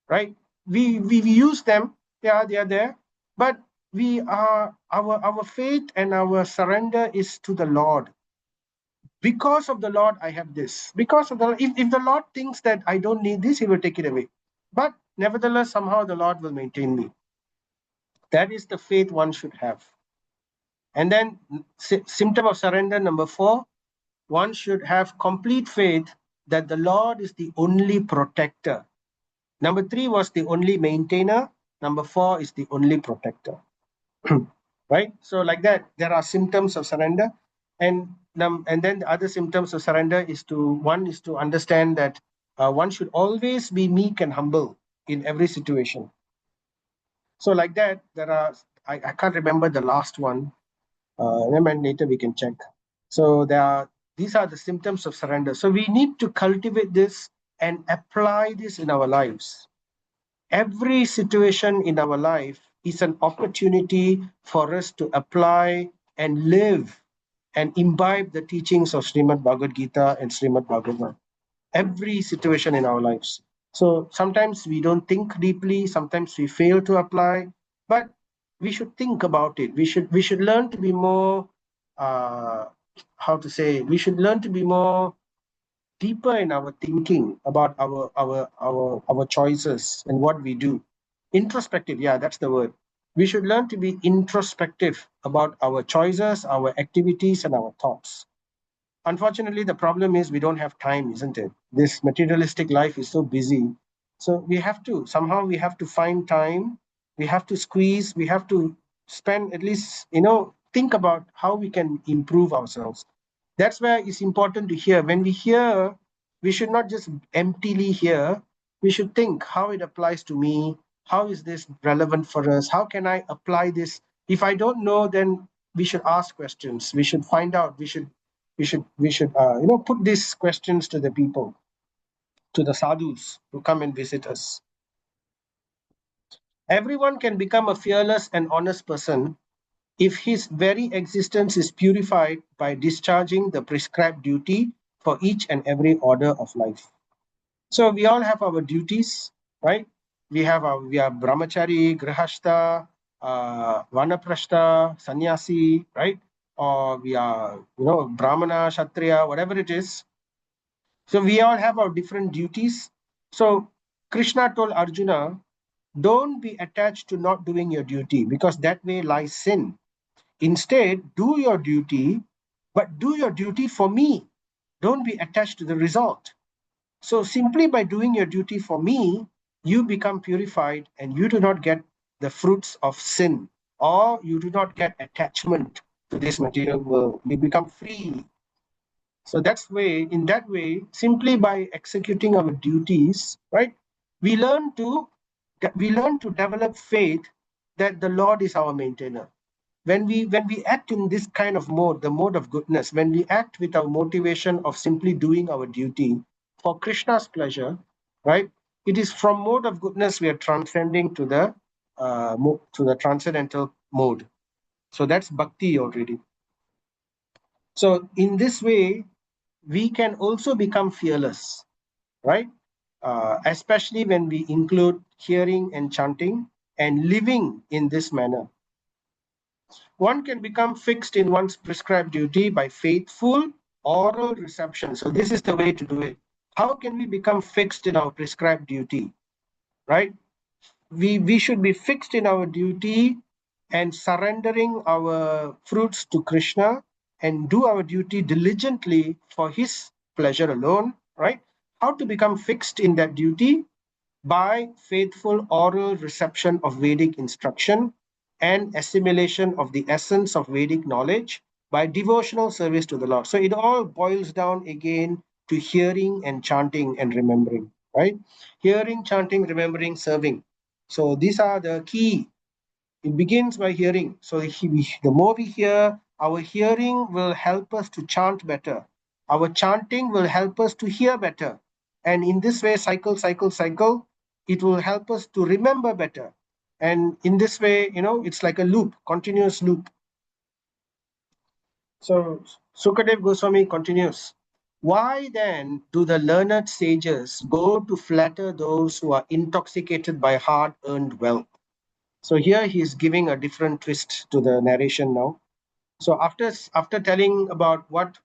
right? We use them. Yeah, they are there. But we are, our faith and our surrender is to the Lord. Because of the Lord, I have this. Because of if the Lord thinks that I don't need this, he will take it away. But nevertheless, somehow the Lord will maintain me. That is the faith one should have. And then symptom of surrender number 4, one should have complete faith that the Lord is the only protector. Number 3 was the only maintainer. Number 4 is the only protector. Right? So like that, there are symptoms of surrender. And then the other symptoms of surrender is to understand that one should always be meek and humble in every situation. So like that, there are, I can't remember the last one. And later we can check. So these are the symptoms of surrender. So we need to cultivate this and apply this in our lives. Every situation in our life is an opportunity for us to apply and live and imbibe the teachings of Srimad Bhagavad Gita and Srimad Bhagavatam. Every situation in our lives. So sometimes we don't think deeply, sometimes we fail to apply, but we should think about it. We should learn to be more, we should learn to be more deeper in our thinking about our choices and what we do. Introspective, yeah, that's the word. We should learn to be introspective about our choices, our activities, and our thoughts. Unfortunately, the problem is we don't have time, isn't it? This materialistic life is so busy. So we have to, somehow we have to find time, we have to squeeze, we have to spend at least, think about how we can improve ourselves. That's where it's important to hear. When we hear, we should not just emptily hear, we should think how it applies to me, how is this relevant for us, how can I apply this? If I don't know, then we should ask questions, we should find out, we should put these questions to the people, to the sadhus who come and visit us. Everyone can become a fearless and honest person if his very existence is purified by discharging the prescribed duty for each and every order of life. So we all have our duties, right? We are brahmachari, grihastha, vanaprastha, sannyasi, right? Or we are, brahmana, kshatriya, whatever it is. So we all have our different duties. So Krishna told Arjuna, don't be attached to not doing your duty, because that way lies sin. Instead, do your duty, but do your duty for me. Don't be attached to the result. So simply by doing your duty for me, you become purified and you do not get the fruits of sin, or you do not get attachment to this material world. You become free. So in that way, simply by executing our duties, right, we learn to develop faith that the Lord is our maintainer. When we act in this kind of mode, the mode of goodness, when we act with our motivation of simply doing our duty for Krishna's pleasure, right, it is from mode of goodness we are transcending to the transcendental mode. So that's bhakti already. So in this way, we can also become fearless, right? Especially when we include hearing and chanting and living in this manner. One can become fixed in one's prescribed duty by faithful oral reception. So this is the way to do it. How can we become fixed in our prescribed duty, right? We should be fixed in our duty and surrendering our fruits to Krishna and do our duty diligently for his pleasure alone, right? How to become fixed in that duty? By faithful oral reception of Vedic instruction and assimilation of the essence of Vedic knowledge by devotional service to the Lord. So it all boils down again to hearing and chanting and remembering, right? Hearing, chanting, remembering, serving. So these are the key. It begins by hearing. So the more we hear, our hearing will help us to chant better. Our chanting will help us to hear better. And in this way, cycle, cycle, cycle, it will help us to remember better. And in this way, it's like a loop, continuous loop. So Sukadev Goswami continues. Why then do the learned sages go to flatter those who are intoxicated by hard-earned wealth? So here he is giving a different twist to the narration now. So after telling about what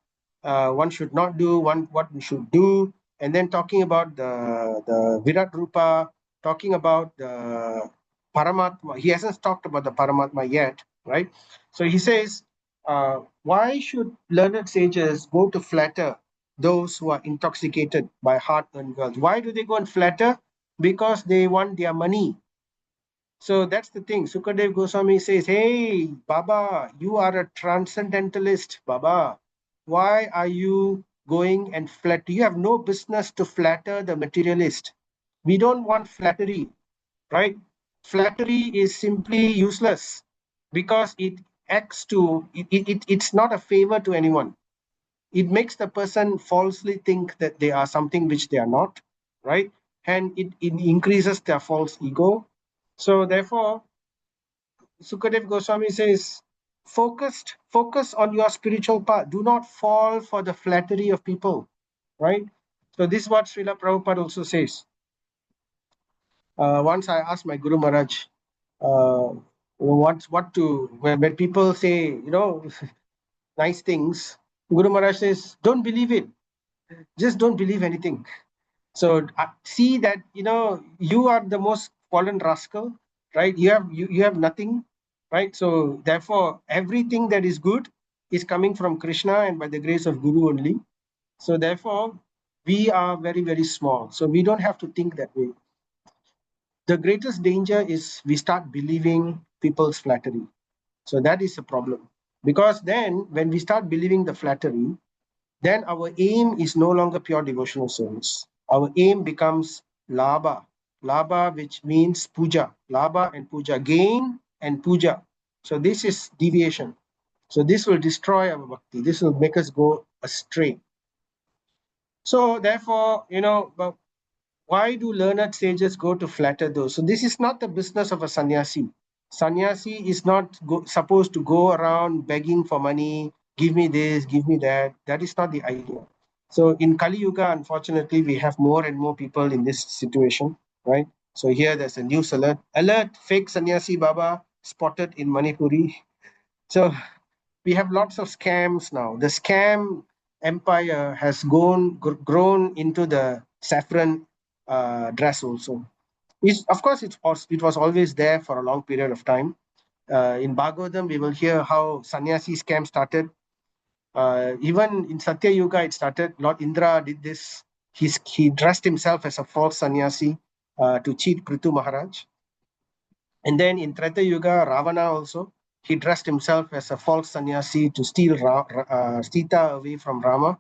one should not do, what we should do, and then talking about the Virat Rupa, talking about the Paramatma. He hasn't talked about the Paramatma yet, right? So he says, why should learned sages go to flatter those who are intoxicated by hard-earned wealth? Why do they go and flatter? Because they want their money. So that's the thing. Sukadev Goswami says, hey, Baba, you are a transcendentalist, Baba. Why are you going and flatter? You have no business to flatter the materialist. We don't want flattery, right? Flattery is simply useless because it acts to, it's not a favor to anyone. It makes the person falsely think that they are something which they are not, right? And it increases their false ego. So therefore, Sukadev Goswami says, focus on your spiritual path. Do not fall for the flattery of people, right? So this is what Srila Prabhupada also says. Once I asked my Guru Maharaj, what to, when people say, nice things, Guru Maharaj says, don't believe it. Just don't believe anything. So see that, you are the most fallen rascal, right? You have nothing, right? So therefore, everything that is good is coming from Krishna and by the grace of Guru only. So therefore, we are very, very small. So we don't have to think that way. The greatest danger is we start believing people's flattery. So that is a problem. Because then when we start believing the flattery, then our aim is no longer pure devotional service. Our aim becomes labha. Labha, which means puja. Labha and puja, gain and puja. So this is deviation. So this will destroy our bhakti. This will make us go astray. So therefore, why do learned sages go to flatter those? So this is not the business of a sannyasi. Sannyasi is not supposed to go around begging for money, give me this, give me that. That is not the idea. So in Kali Yuga, unfortunately, we have more and more people in this situation, right? So here there's a news alert. Alert, fake sannyasi Baba spotted in Manipuri. So we have lots of scams now. The scam empire has grown into the saffron dress also. Of course, it was always there for a long period of time. In Bhagavatam, we will hear how sannyasi scam started. Even in Satya Yuga, it started. Lord Indra did this. He dressed himself as a false sannyasi to cheat Prithu Maharaj. And then in Treta Yuga, Ravana also, he dressed himself as a false sannyasi to steal Sita away from Rama.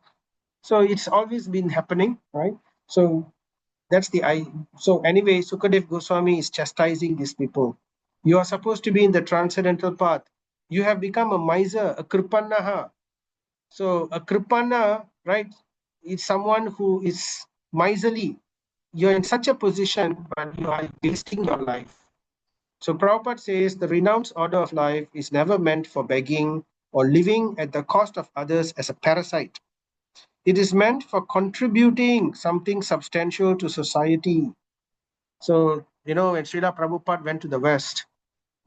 So it's always been happening, right? So that's the I. So anyway, Sukadev Goswami is chastising these people. You are supposed to be in the transcendental path. You have become a miser, a kripannaha. So a kripanna, right, is someone who is miserly. You're in such a position, but you are wasting your life. So Prabhupada says the renounced order of life is never meant for begging or living at the cost of others as a parasite. It is meant for contributing something substantial to society. So, when Srila Prabhupada went to the West,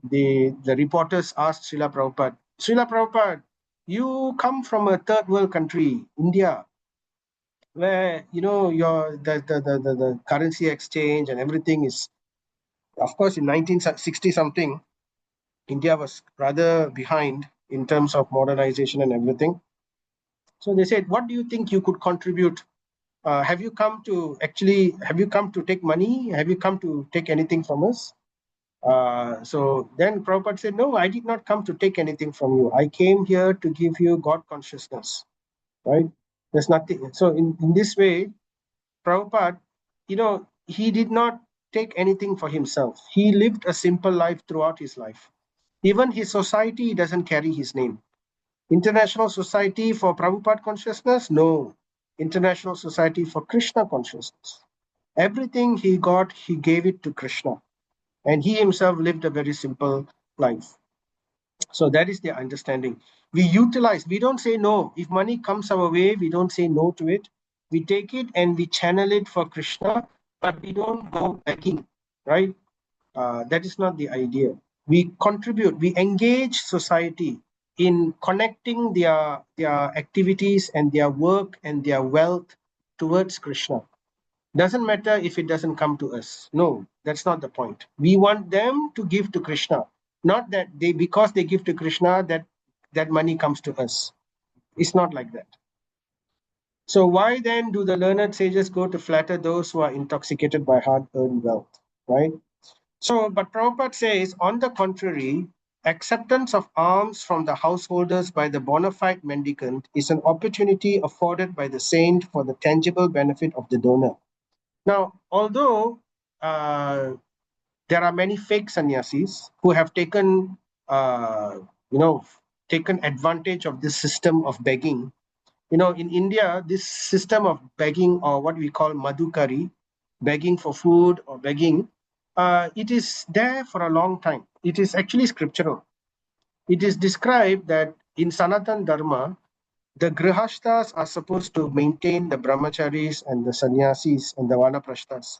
the reporters asked Srila Prabhupada, you come from a third world country, India, where, your the currency exchange and everything is, of course, in 1960 something, India was rather behind in terms of modernization and everything. So they said, what do you think you could contribute? Have you come to take money? Have you come to take anything from us? So then Prabhupada said, no, I did not come to take anything from you. I came here to give you God consciousness, right? There's nothing. So in this way, Prabhupada, he did not take anything for himself. He lived a simple life throughout his life. Even his society doesn't carry his name. International Society for Prabhupada Consciousness? No. International Society for Krishna Consciousness. Everything he got, he gave it to Krishna. And he himself lived a very simple life. So that is the understanding. We don't say no. If money comes our way, we don't say no to it. We take it and we channel it for Krishna, but we don't go begging, right? That is not the idea. We contribute, we engage society in connecting their activities and their work and their wealth towards Krishna. Doesn't matter if it doesn't come to us. No, that's not the point. We want them to give to Krishna, not that because they give to Krishna that money comes to us. It's not like that. So why then do the learned sages go to flatter those who are intoxicated by hard-earned wealth, right? So, but Prabhupada says, on the contrary, acceptance of alms from the householders by the bona fide mendicant is an opportunity afforded by the saint for the tangible benefit of the donor. Now, although there are many fake sannyasis who have taken, taken advantage of this system of begging. In India, this system of begging, or what we call madhukari, begging for food or begging, it is there for a long time. It is actually scriptural. It is described that in Sanatan Dharma, the grihasthas are supposed to maintain the brahmacharis and the sannyasis and the vanaprasthas.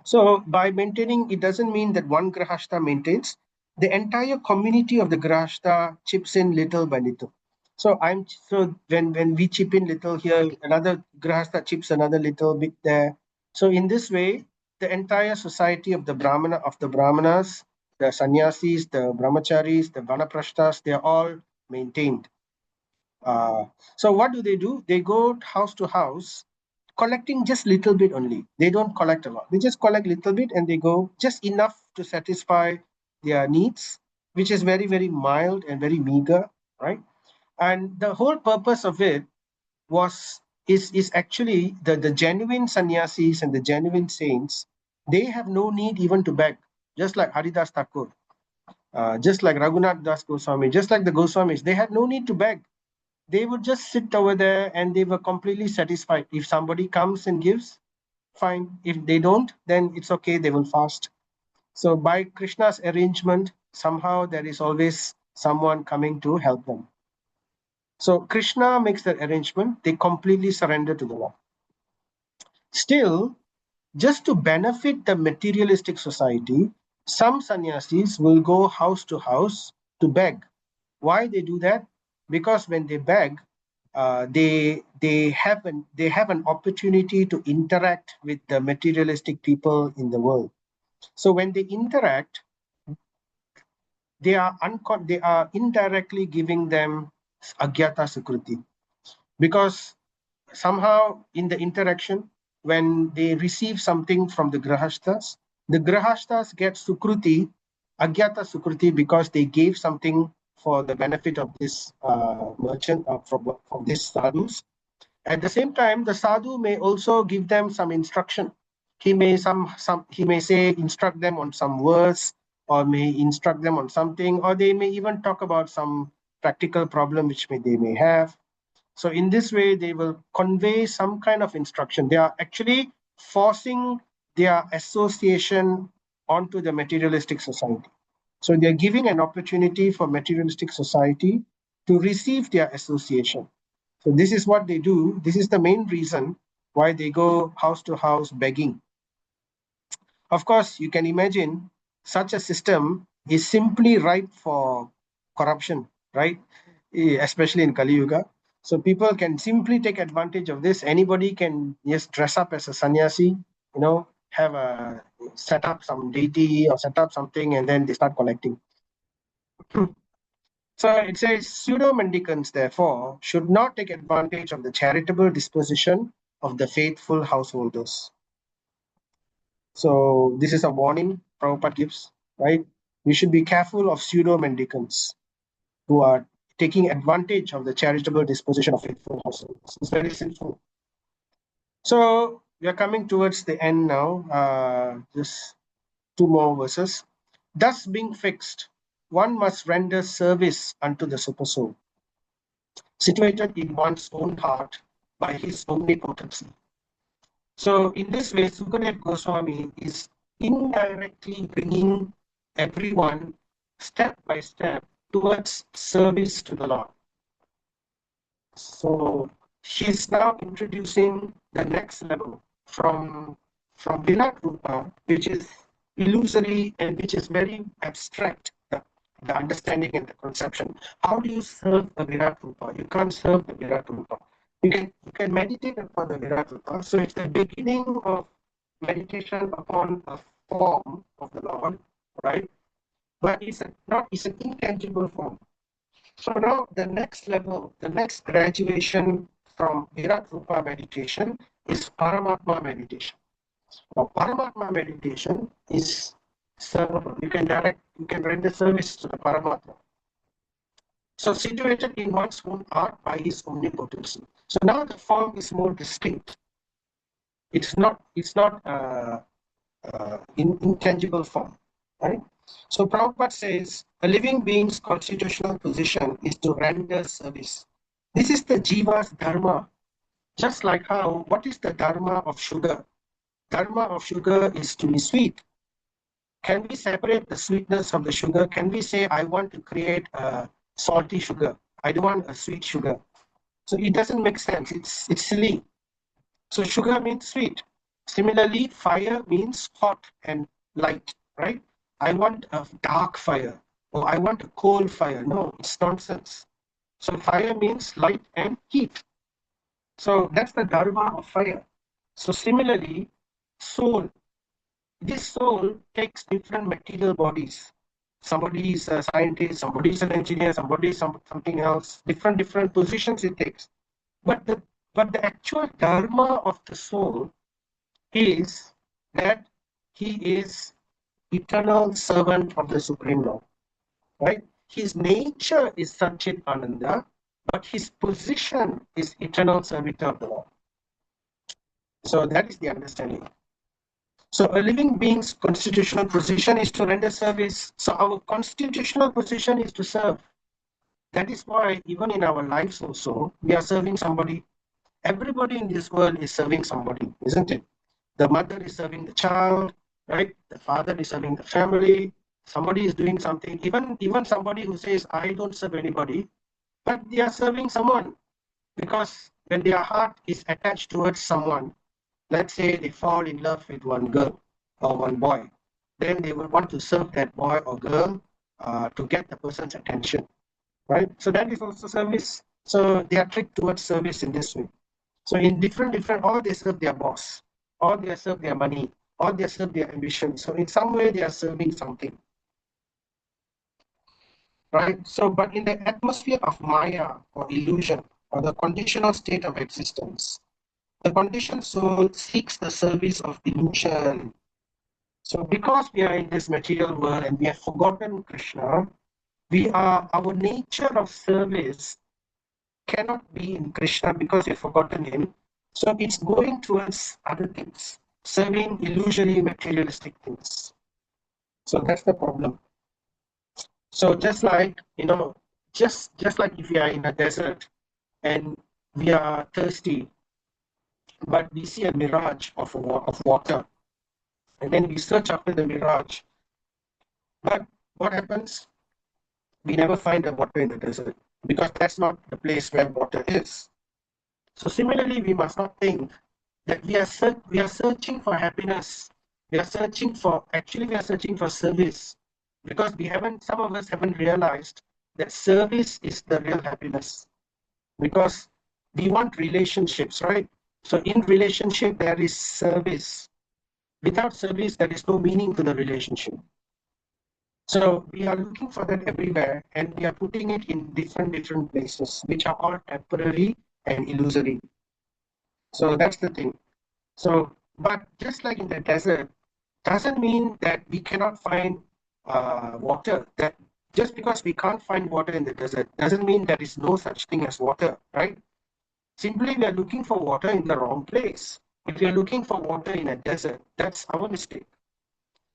So by maintaining, it doesn't mean that one grihastha maintains. The entire community of the grihastha chips in little by little. So when we chip in little here, another grihastha chips another little bit there. So in this way, the entire society of the brahmanas, the sannyasis, the brahmacharis, the vanaprasthas, they are all maintained. So what do? They go house to house, collecting just little bit only. They don't collect a lot. They just collect little bit and they go just enough to satisfy their needs, which is very, very mild and very meager, right? And the whole purpose of it is actually the genuine sannyasis and the genuine saints, they have no need even to beg, just like Haridas Thakur, just like Raghunath Das Goswami, just like the Goswamis, they had no need to beg. They would just sit over there and they were completely satisfied. If somebody comes and gives, fine. If they don't, then it's okay, they will fast. So by Krishna's arrangement, somehow there is always someone coming to help them. So Krishna makes the arrangement, they completely surrender to the Lord. Still, just to benefit the materialistic society, some sannyasis will go house to house to beg. Why they do that? Because when they beg, they have an opportunity to interact with the materialistic people in the world. So when they interact, they are indirectly giving them agyata sukriti, because somehow in the interaction, when they receive something from the grahasthas get sukruti, agyata sukruti, because they gave something for the benefit of this merchant, from this sadhus. At the same time, the sadhu may also give them some instruction. He may say instruct them on some words, or may instruct them on something, or they may even talk about some practical problem which they may have. So in this way, they will convey some kind of instruction. They are actually forcing their association onto the materialistic society. So they're giving an opportunity for materialistic society to receive their association. So this is what they do. This is the main reason why they go house to house begging. Of course, you can imagine such a system is simply ripe for corruption, right? Especially in Kali Yuga. So people can simply take advantage of this. Anybody can just dress up as a sannyasi, have set up some deity or set up something, and then they start collecting. So it says pseudo mendicants, therefore, should not take advantage of the charitable disposition of the faithful householders. So this is a warning Prabhupada gives, right? We should be careful of pseudo mendicants who are taking advantage of the charitable disposition of faithful householders. It's very sinful. So we are coming towards the end now. Just two more verses. Thus being fixed, one must render service unto the Supersoul, situated in one's own heart by his omnipotency. So in this way, Sukadev Goswami is indirectly bringing everyone step by step towards service to the Lord. So she's now introducing the next level from Virat Rupa, which is illusory and which is very abstract, the understanding and the conception. How do you serve the Virat Rupa? You can't serve the Virat Rupa. You can meditate upon the Virat Rupa. So it's the beginning of meditation upon a form of the Lord, right? But it's an intangible form. So now the next level, the next graduation from Virat Rupa meditation is Paramatma meditation. Now, Paramatma meditation is servable. You can render service to the Paramatma. So situated in one's own heart by his omnipotency. So now the form is more distinct. It's not in intangible form, right? So Prabhupada says a living being's constitutional position is to render service. This is the jiva's dharma. Just like how, what is the dharma of sugar? Dharma of sugar is to be sweet. Can we separate the sweetness from the sugar? Can we say, I want to create a salty sugar? I don't want a sweet sugar. So it doesn't make sense. It's silly. So sugar means sweet. Similarly, fire means hot and light, right? I want a dark fire or I want a cold fire. No, it's nonsense. So fire means light and heat. So that's the dharma of fire. So similarly, soul. This soul takes different material bodies. Somebody is a scientist, somebody is an engineer, somebody is something else. Different positions it takes. But the actual dharma of the soul is that he is eternal servant of the Supreme Lord, right? His nature is Satchit Ananda, but his position is eternal servitor of the Lord. So that is the understanding. So a living being's constitutional position is to render service. So our constitutional position is to serve. That is why even in our lives also, we are serving somebody. Everybody in this world is serving somebody, isn't it? The mother is serving the child, right? The father is serving the family. Somebody is doing something. Even somebody who says, I don't serve anybody, but they are serving someone. Because when their heart is attached towards someone, let's say they fall in love with one girl or one boy, then they will want to serve that boy or girl to get the person's attention, right? So that is also service. So they are tricked towards service in this way. So in different, all they serve their boss, or they serve their money, or they serve their ambition. So in some way they are serving something, right? So, but in the atmosphere of Maya or illusion or the conditional state of existence, the conditioned soul seeks the service of illusion. So because we are in this material world and we have forgotten Krishna, our nature of service cannot be in Krishna because we've forgotten him. So it's going towards other things, serving illusory materialistic things. So that's the problem. So just like, just like if we are in a desert and we are thirsty, but we see a mirage of water, and then we search after the mirage. But what happens? We never find the water in the desert because that's not the place where water is. So similarly, we must not think that we are searching for happiness. We are searching for service because some of us haven't realized that service is the real happiness because we want relationships, right? So in relationship, there is service. Without service, there is no meaning to the relationship. So we are looking for that everywhere and we are putting it in different places, which are all temporary and illusory. So that's the thing. So, but just like in the desert, doesn't mean that we cannot find water. That just because we can't find water in the desert doesn't mean there is no such thing as water, right? Simply we are looking for water in the wrong place. If we are looking for water in a desert, that's our mistake.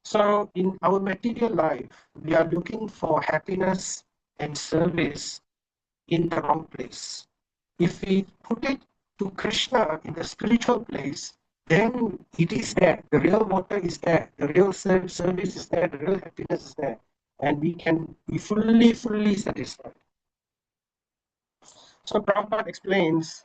So in our material life, we are looking for happiness and service in the wrong place. If we put it to Krishna in the spiritual place, then it is there. The real water is there. The real service is there. The real happiness is there. And we can be fully satisfied. So Prabhupada explains,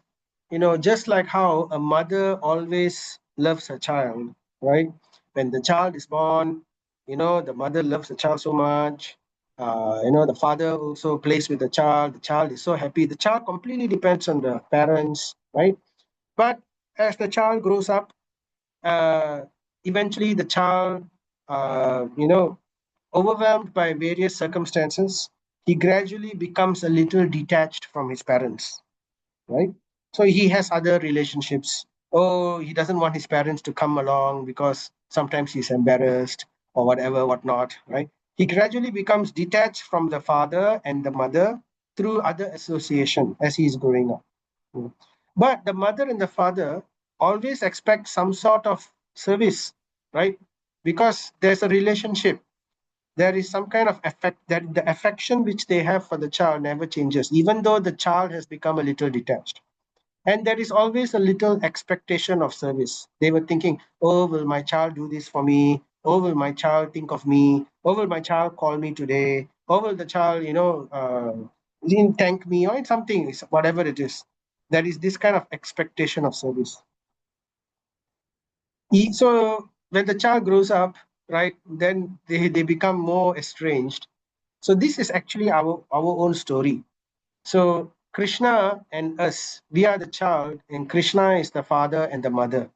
just like how a mother always loves her child, right? When the child is born, the mother loves the child so much. The father also plays with the child. The child is so happy. The child completely depends on the parents, right? But as the child grows up, uh, eventually the child, overwhelmed by various circumstances, he gradually becomes a little detached from his parents, right? So he has other relationships. Oh, he doesn't want his parents to come along because sometimes he's embarrassed or whatever, whatnot, right? He gradually becomes detached from the father and the mother through other association as he's growing up. But the mother and the father always expect some sort of service, right? because there's a relationship. There is some kind of affect, that the affection which they have for the child never changes, even though the child has become a little detached. And there is always a little expectation of service. They were thinking, oh, will my child do this for me? Oh, will my child think of me? Oh, will my child call me today? Oh, will the child, thank me or something, whatever it is. There is this kind of expectation of service. So when the child grows up, right, then they become more estranged. So this is actually our own story. So Krishna and us, we are the child, and Krishna is the father and the mother.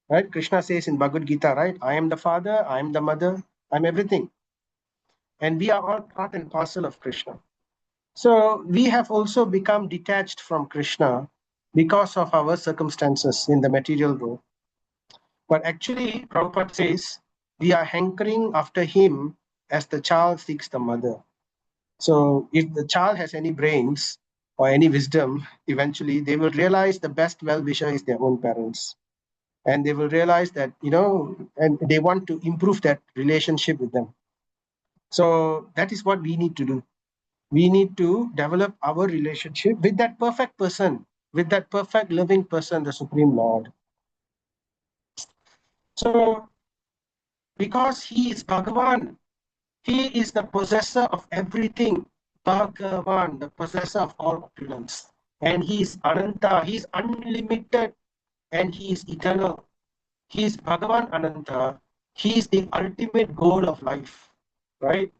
Right? Krishna says in Bhagavad Gita, right? I am the father, I am the mother, I'm everything. And we are all part and parcel of Krishna. So we have also become detached from Krishna because of our circumstances in the material world. But actually, Prabhupada says, we are hankering after him as the child seeks the mother. So if the child has any brains or any wisdom, eventually they will realize the best well-wisher is their own parents. And they will realize that, and they want to improve that relationship with them. So that is what we need to do. We need to develop our relationship with that perfect person, with that perfect living person, the Supreme Lord. So because he is Bhagavan, he is the possessor of everything. Bhagavan, the possessor of all opulence. And he is Ananta, he is unlimited, and he is eternal. He is Bhagavan Ananta. He is the ultimate goal of life, right?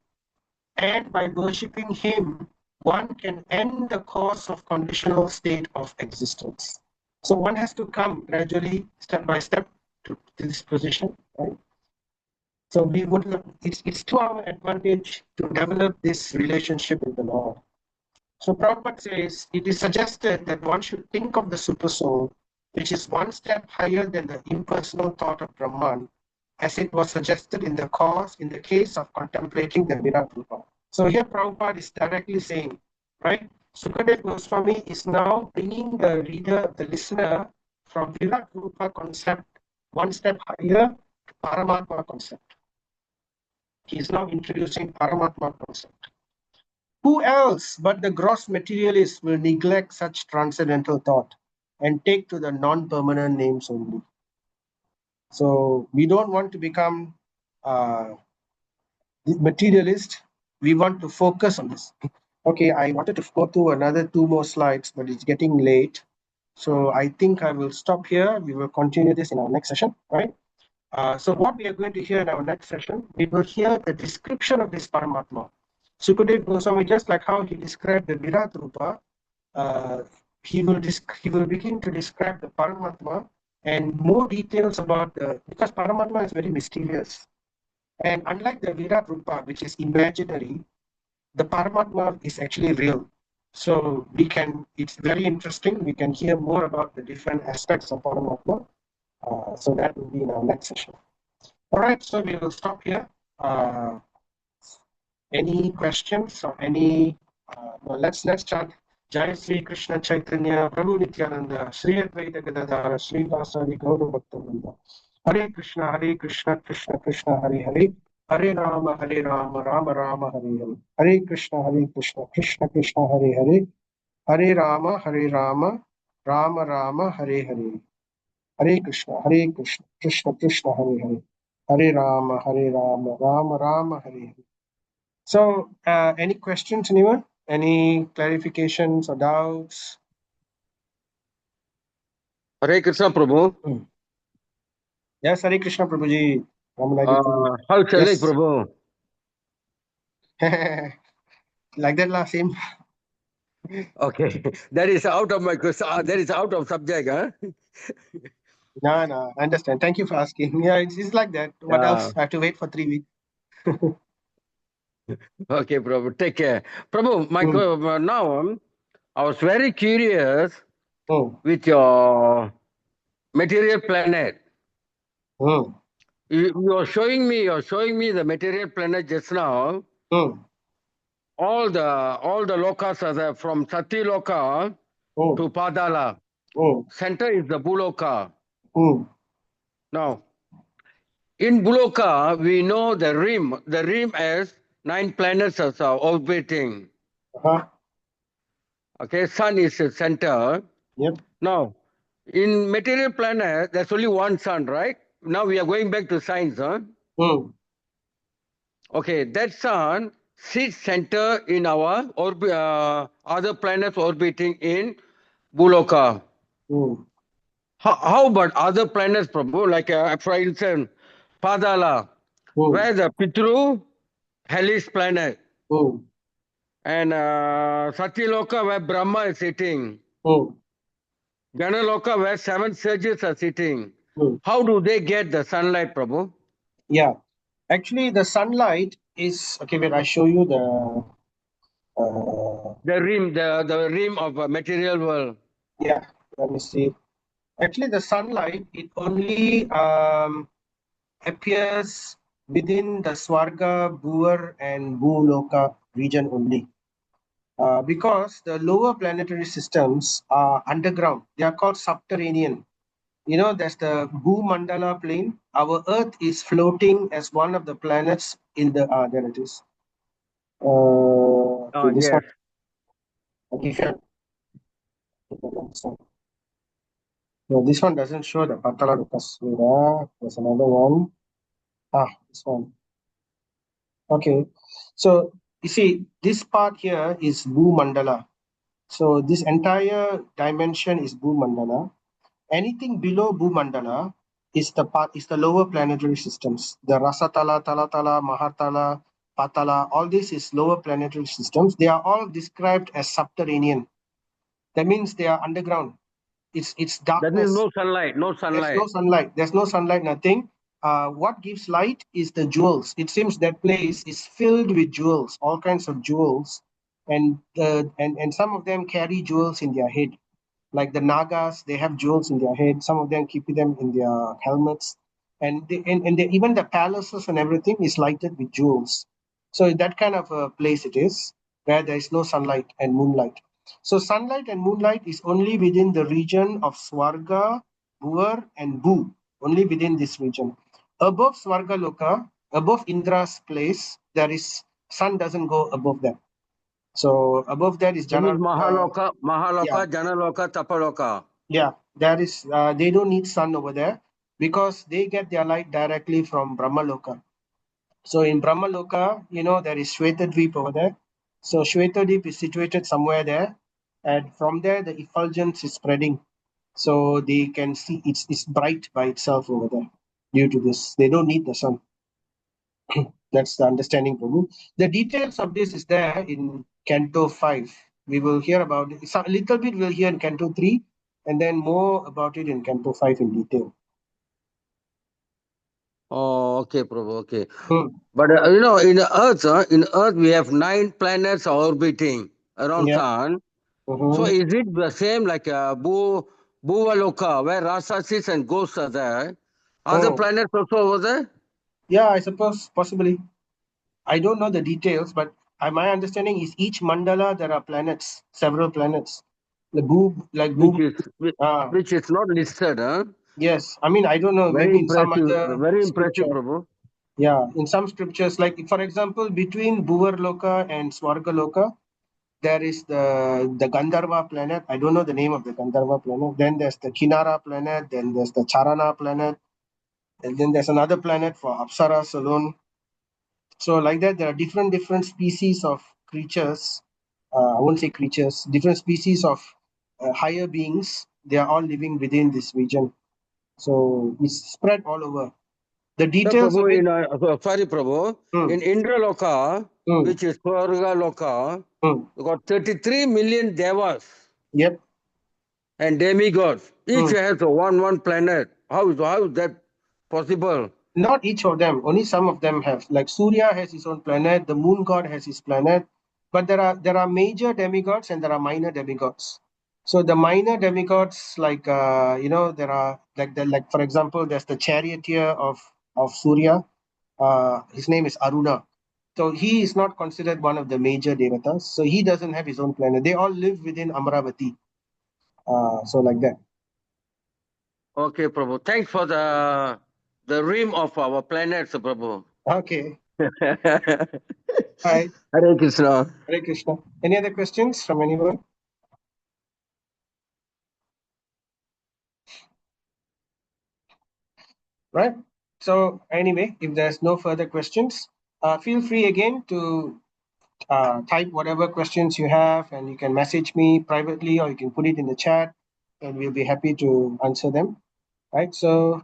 And by worshipping him, one can end the course of conditional state of existence. So one has to come gradually, step by step, to this position, right? So it's to our advantage to develop this relationship with the Lord. So Prabhupada says it is suggested that one should think of the Supersoul, which is one step higher than the impersonal thought of Brahman, as it was suggested in the case of contemplating the Virat Rupa. So here Prabhupada is directly saying, right, Sukadeva Goswami is now bringing the reader, the listener, from Virat Rupa concept one step higher to Paramatma concept. He is now introducing Paramatma concept. Who else but the gross materialist will neglect such transcendental thought and take to the non-permanent names only? So we don't want to become materialist. We want to focus on this. Okay, I wanted to go through another 2 more slides, but it's getting late. So I think I will stop here. We will continue this in our next session, right? So what we are going to hear in our next session, we will hear the description of this Paramatma. Sukadeva Goswami, just like how he described the Virat Rupa, he will begin to describe the Paramatma and more details about because Paramatma is very mysterious. And unlike the Virat Rupa, which is imaginary, the Paramatma is actually real. So it's very interesting. We can hear more about the different aspects of Paramatma. So that will be in our next session. All right, so we will stop here. Any questions or any? Let's chant. Jai Sri Krishna Chaitanya Prabhu Nityananda Sri Advaita Gadadhara Sri Vasari Gaura Bhaktavinda. Hare Krishna Krishna Krishna Hare Hare. Hare Rama Rama Rama Hare Hare. Hare Krishna Krishna Krishna Hare Hare. Hare Rama Rama Rama Hare Hare. Hare Krishna Krishna Krishna Hare Hare. Hare Rama Rama Rama Hare Hare. So, any questions, anyone? Any clarifications or doubts? Hare Krishna Prabhu. Yes, Hare Krishna Prabhuji. How shall I, Prabhu? Like that last same. Okay, that is out of my question. That is out of subject, huh? No, I understand. Thank you for asking. Yeah, it's like that. What else? I have to wait for 3 weeks. Okay, Prabhu. Take care. Prabhu, now I was very curious with your material planet. You're showing me the material planet just now. All the lokas are there, from Sati Loka to Padala. Center is the Buloka. Now, In Buloka, we know the rim. The rim has 9 planets also orbiting. Okay, sun is the center. Yep. Now, in material planet, there's only one sun, right? Now we are going back to science, huh? Okay, that sun sits center in our other planets orbiting in Buloka. How about other planets, Prabhu? Like, for instance, Padala, where the Pitru, hellish planet, and Satyaloka, where Brahma is sitting, Ganaloka, where 7 sages are sitting. How do they get the sunlight, Prabhu? Yeah. Actually, the sunlight is okay. Wait, I show you The rim of a material world. yeah. Let me see. Actually, the sunlight it only appears within the Swarga, Bhuvar, and Bhuloka region only. Because the lower planetary systems are underground. They are called subterranean. You know, there's the Bhumandala plane. Our Earth is floating as one of the planets in the, there it is. Okay, this Yes. one. Okay, no, this one doesn't show the Patala Lucas. There's another one. This one. Okay, so you see, this part here is Bhumandala. So this entire dimension is Bhumandala. Anything below Bhumandala is the lower planetary systems. The Rasatala, Talatala, Mahatala, Patala, all this is lower planetary systems. They are all described as subterranean. That means they are underground. It's That means darkness. no sunlight, no There's sunlight. no sunlight. There's no sunlight, nothing. What gives light is the jewels. It seems that place is filled with jewels, all kinds of jewels, and some of them carry jewels in their head. Like the Nagas, they have jewels in their head. Some of them keep them in their helmets, even the palaces and everything is lighted with jewels. So that kind of a place it is where there is no sunlight and moonlight. So sunlight and moonlight is only within the region of Swarga, Bhuvar, and Bhu, only within this region. Above Swarga Loka, above Indra's place, there is sun doesn't go above that. So above that is That means Jana. Mahaloka, Yeah, Janaloka, Tapaloka. yeah. There is. They don't need sun over there because they get their light directly from Brahmaloka. So in Brahmaloka, there is Shvetadvip over there. So Shvetadvip is situated somewhere there, and from there the effulgence is spreading. So they can see it's bright by itself over there. Due to this, they don't need the sun. That's the understanding, Prabhu. The details of this is there in Canto 5. We will hear about it. A little bit we'll hear in Canto 3, and then more about it in Canto 5 in detail. Oh, okay, Prabhu, okay. Hmm. But in Earth we have 9 planets orbiting around Yeah. Sun. So Mm-hmm. is it the same like Bhuvaloka, where Rasasis and ghosts are there? Are the Oh. planets also over there? Yeah, I suppose possibly. I don't know the details, but my understanding is each mandala there are planets, several planets. The boob, like Which boob. is Ah, which is not listed, huh? yes. I mean, I don't know. Maybe in some other Very impressive, scripture. Prabhu. Yeah, in some scriptures, like for example, between Bhuvarloka and Swargaloka, there is the Gandharva planet. I don't know the name of the Gandharva planet. Then there's the Kinara planet. Then there's the Charana planet. And then there's another planet for Apsaras alone. So like that, there are different species of creatures. I won't say creatures. Different species of higher beings. They are all living within this region. So it's spread all over. The So, details of Prabhu, it. sorry, Prabhu, Hmm, in Indraloka, hmm, which is Swarga Loka, hmm. you got 33 million devas Yep. and demigods. Each Hmm. has one planet. How is that possible? Not each of them, only some of them have. Like Surya has his own planet, the moon god has his planet, but there are major demigods and there are minor demigods. So the minor demigods, like there are like for example, there's the charioteer of Surya. His name is Aruna. So he is not considered one of the major devatas. So he doesn't have his own planet. They all live within Amravati. So like that. Okay, Prabhu. Thanks for the the rim of our planets, Prabhu. Okay. Hare Right. Krishna. Hare Krishna. Any other questions from anyone? Right. So anyway, if there's no further questions, feel free again to type whatever questions you have, and you can message me privately or you can put it in the chat, and we'll be happy to answer them. Right. So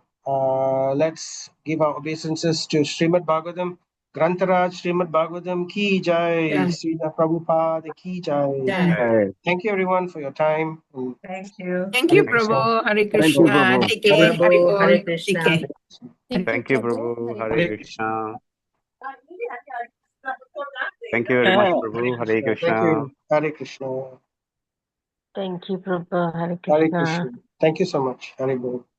let's give our obeisances to Srimad Bhagavatam. Grantaraj Srimad Bhagavatam ki jai, Jai. Srila Prabhupada ki jai. Jai. Thank you everyone for your time. Thank you. Thank you, Hare Krishna. Prabhu. Hare Thank you, Krishna. Prabhu. Take care. Hare Prabhu, Hare Bol. Krishna. Take care. Thank you, Prabhu. Hare Hare Krishna. Thank you very much, Prabhu. Hare Krishna. Thank Krishna. you. Hare Krishna. Thank you, Prabhu. Hare Hare Krishna. Krishna. Thank you so much. Hare Krishna.